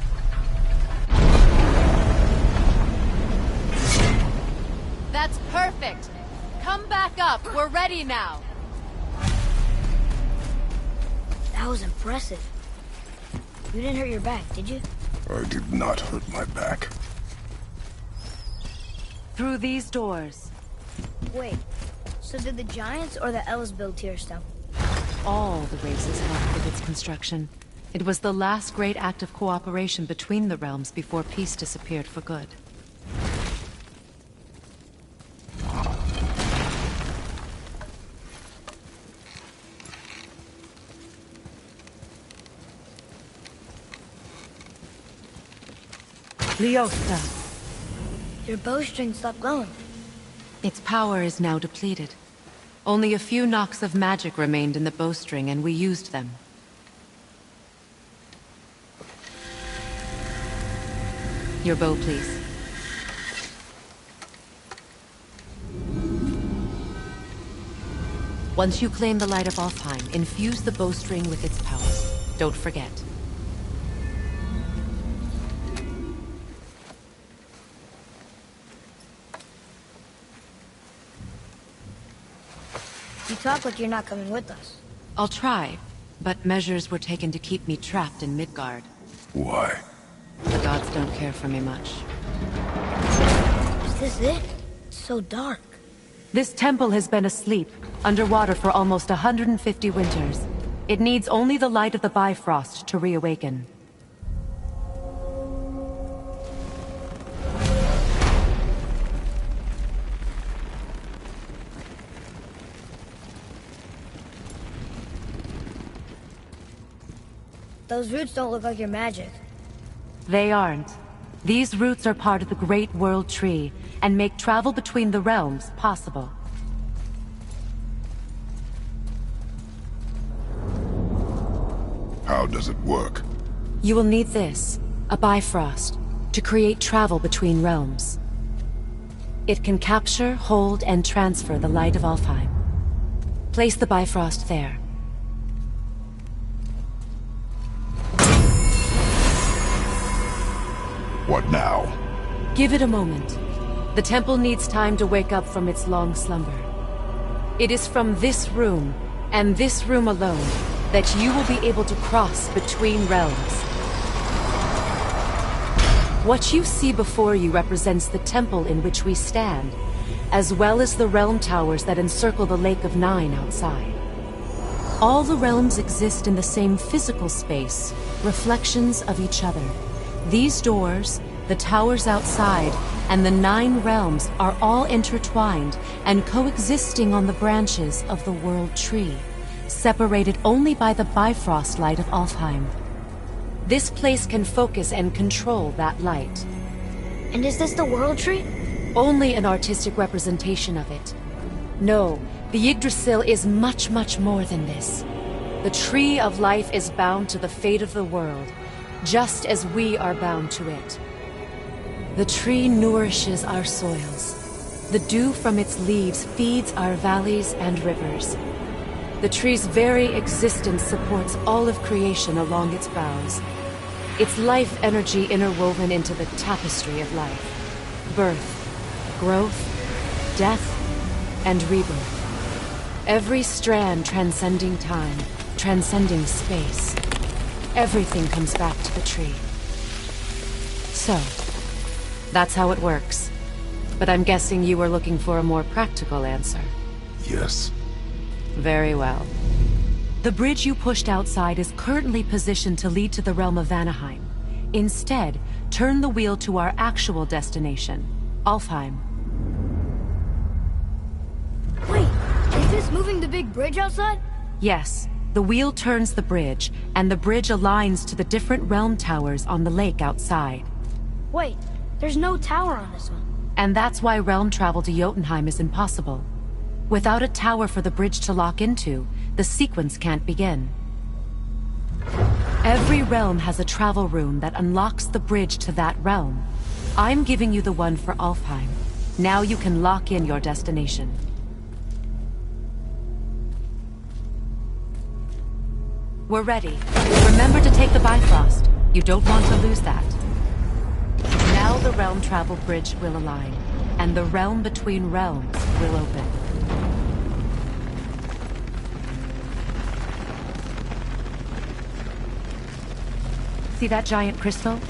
That's perfect. Come back up. We're ready now. That was impressive. You didn't hurt your back, did you? I did not hurt my back. Through these doors. Wait, So did the Giants or the Elves build Tyr's Temple? All the races helped with its construction. It was the last great act of cooperation between the realms before peace disappeared for good. Leosta. Your bowstring stopped glowing. Its power is now depleted. Only a few knocks of magic remained in the bowstring, and we used them. Your bow, please. Once you claim the Light of Alfheim, infuse the bowstring with its power. Don't forget. You talk like you're not coming with us. I'll try, but measures were taken to keep me trapped in Midgard. Why? The gods don't care for me much. Is this it? It's so dark. This temple has been asleep, underwater for almost 150 winters. It needs only the light of the Bifrost to reawaken. Those roots don't look like your magic. They aren't. These roots are part of the Great World Tree, and make travel between the realms possible. How does it work? You will need this, a Bifrost, to create travel between realms. It can capture, hold, and transfer the light of Alfheim. Place the Bifrost there. What now? Give it a moment. The temple needs time to wake up from its long slumber. It is from this room, and this room alone, that you will be able to cross between realms. What you see before you represents the temple in which we stand, as well as the realm towers that encircle the Lake of Nine outside. All the realms exist in the same physical space, reflections of each other. These doors, the towers outside, and the 9 realms are all intertwined and coexisting on the branches of the World Tree, separated only by the Bifrost light of Alfheim. This place can focus and control that light. And is this the World Tree? Only an artistic representation of it. No, the Yggdrasil is much, much more than this. The Tree of Life is bound to the fate of the world, just as we are bound to it. The tree nourishes our soils. The dew from its leaves feeds our valleys and rivers. The tree's very existence supports all of creation along its boughs. Its life energy interwoven into the tapestry of life. Birth, growth, death, and rebirth. Every strand transcending time, transcending space. Everything comes back to the tree. So, that's how it works. But I'm guessing you were looking for a more practical answer. Yes. Very well. The bridge you pushed outside is currently positioned to lead to the realm of Vanaheim. Instead, turn the wheel to our actual destination, Alfheim. Wait, is this moving the big bridge outside? Yes. The wheel turns the bridge, and the bridge aligns to the different realm towers on the lake outside. Wait, there's no tower on this one. And that's why realm travel to Jotunheim is impossible. Without a tower for the bridge to lock into, the sequence can't begin. Every realm has a travel rune that unlocks the bridge to that realm. I'm giving you the one for Alfheim. Now you can lock in your destination. We're ready. Remember to take the Bifrost. You don't want to lose that. Now the realm travel bridge will align, and the realm between realms will open. See that giant crystal?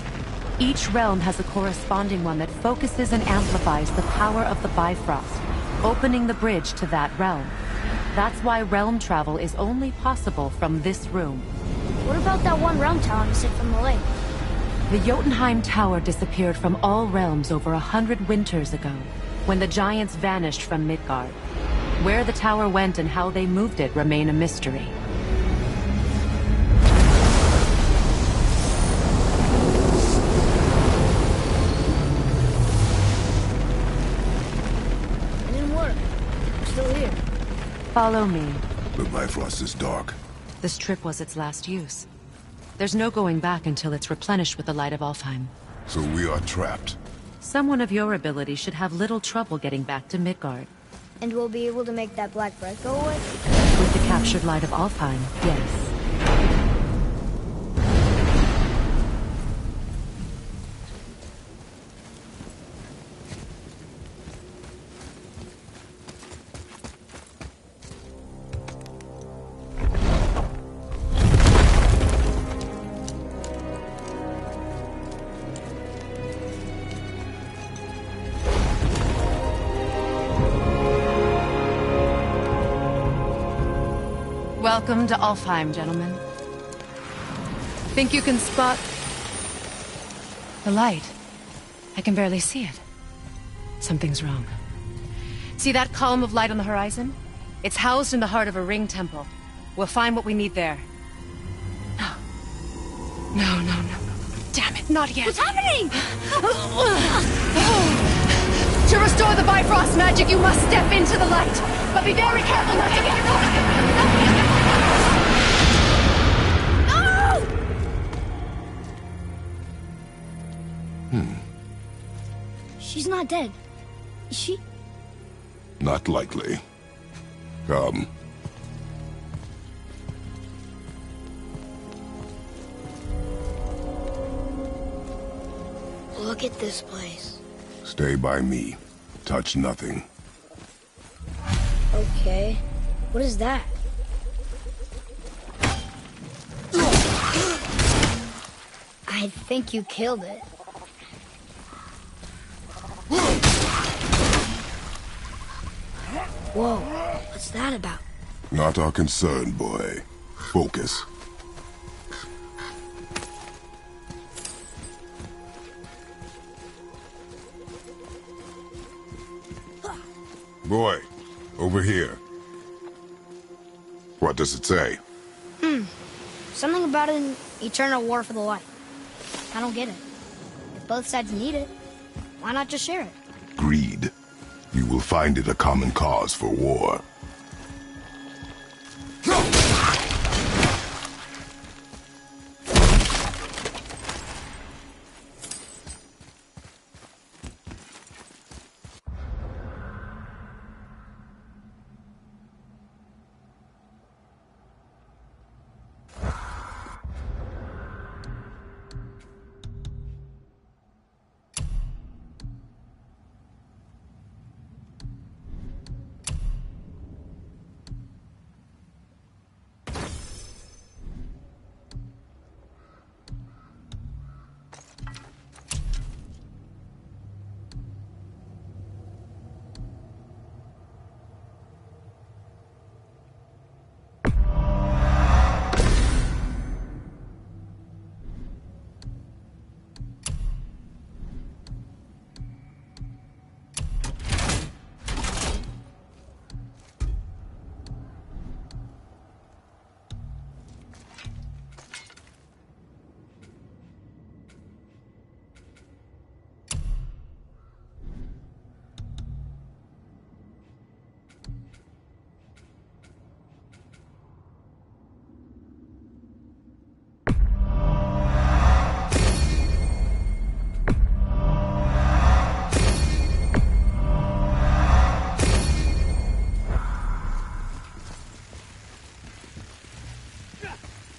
Each realm has a corresponding one that focuses and amplifies the power of the Bifrost, opening the bridge to that realm. That's why realm travel is only possible from this room. What about that one realm tower missing from the lake? The Jotunheim Tower disappeared from all realms over 100 winters ago, when the giants vanished from Midgard. Where the tower went and how they moved it remain a mystery. It didn't work. We're still here. Follow me. The Bifrost is dark. This trip was its last use. There's no going back until it's replenished with the light of Alfheim. So we are trapped. Someone of your ability should have little trouble getting back to Midgard. And we'll be able to make that black breath go away? With the captured light of Alfheim, yes. Welcome to Alfheim, gentlemen. Think you can spot the light? I can barely see it. Something's wrong. See that column of light on the horizon? It's housed in the heart of a ring temple. We'll find what we need there. No. No. Damn it, not yet. What's happening? To restore the Bifrost magic, you must step into the light. But be very careful not to get caught. She's not dead. Is she? Not likely. Come. Look at this place. Stay by me. Touch nothing. Okay. What is that? I think you killed it. Whoa, what's that about? Not our concern, boy. Focus. Boy, over here. What does it say? Something about an eternal war for the light. I don't get it. If both sides need it, why not just share it? Greed. You will find it a common cause for war.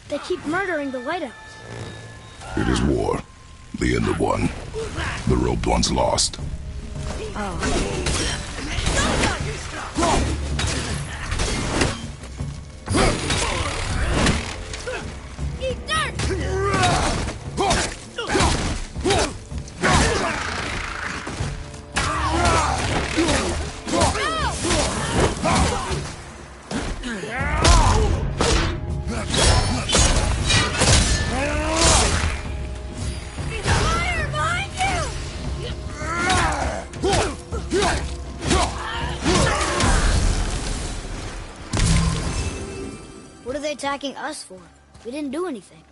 They keep murdering the Lighthouse. It is war. The end of one. The robed one's lost. Eat dirt! attacking us for? We didn't do anything.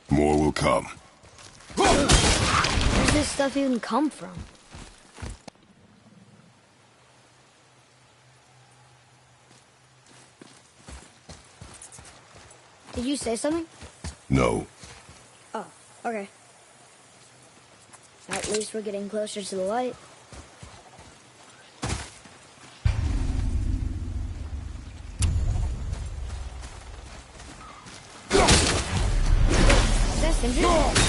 More will come. Where's this stuff even come from? Did you say something? No. Oh, okay. At least we're getting closer to the light. That's interesting.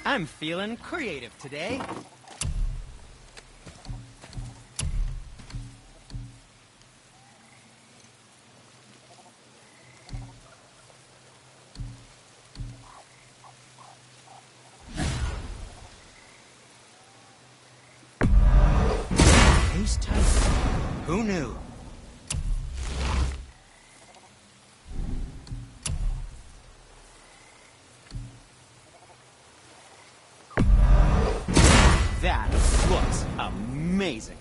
I'm feeling creative today. Ace Tight. Who knew? That looks amazing.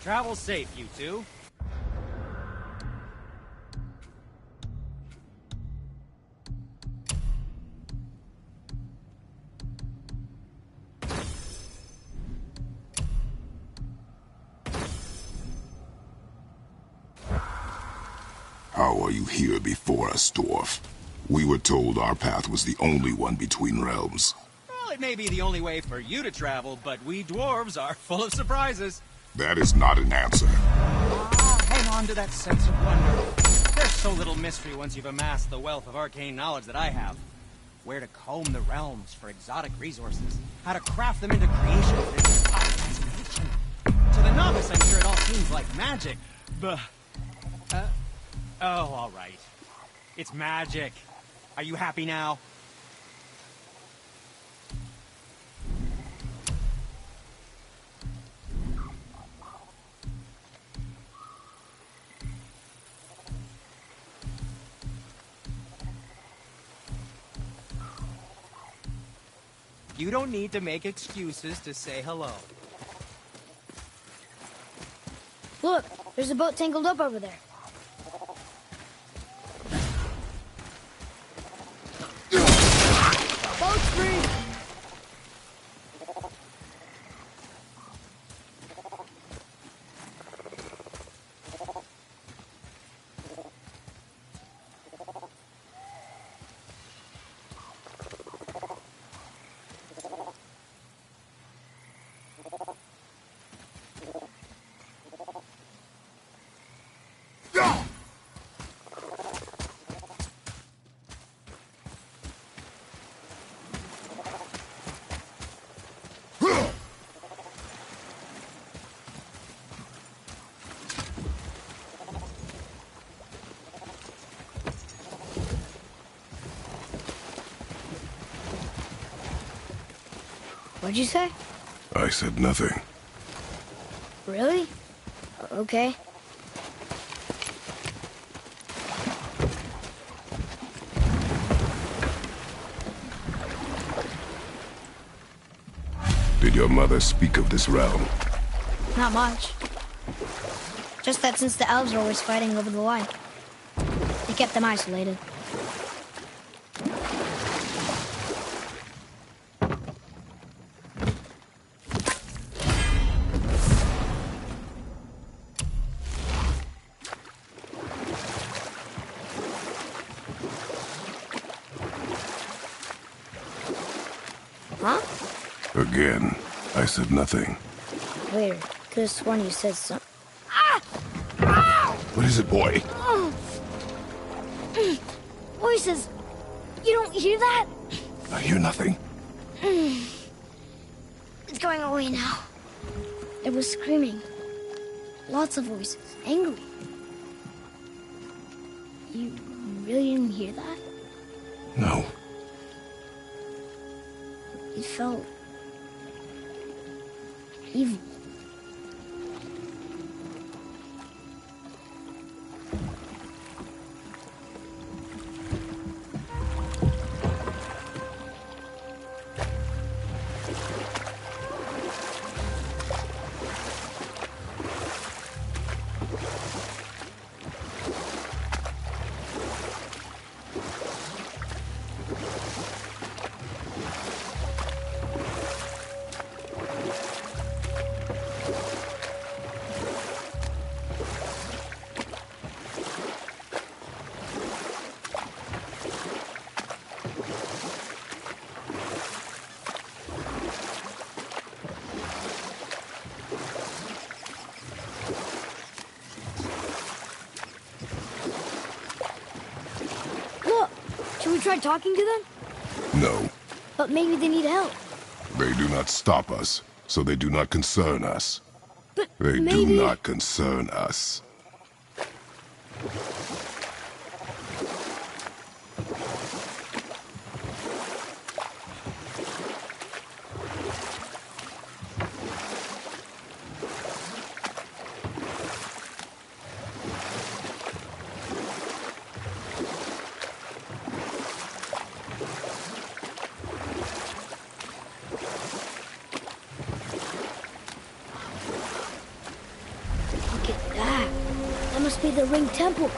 Travel safe, you two. How are you here before us, dwarf? We were told our path was the only one between realms. Well, it may be the only way for you to travel, but we dwarves are full of surprises. That is not an answer. Hang on to that sense of wonder. There's so little mystery once you've amassed the wealth of arcane knowledge that I have. Where to comb the realms for exotic resources. How to craft them into creations that defy imagination. To the novice, I'm sure it all seems like magic. But, oh, all right. It's magic. Are you happy now? You don't need to make excuses to say hello. Look, there's a boat tangled up over there. Boat's free! What'd you say? I said nothing. Really? Okay. Did your mother speak of this realm? Not much. Just that since the elves are always fighting over the light, they kept them isolated. Huh? Again, I said nothing. Wait, could have sworn you said something. What is it, boy? Voices! You don't hear that? I hear nothing. It's going away now. It was screaming. Lots of voices. Angry. You really didn't hear that? No. It felt... evil. Should we try talking to them? No. But maybe they need help. They do not stop us, so they do not concern us. But They maybe... do not concern us. Look at that. That must be the Ring Temple.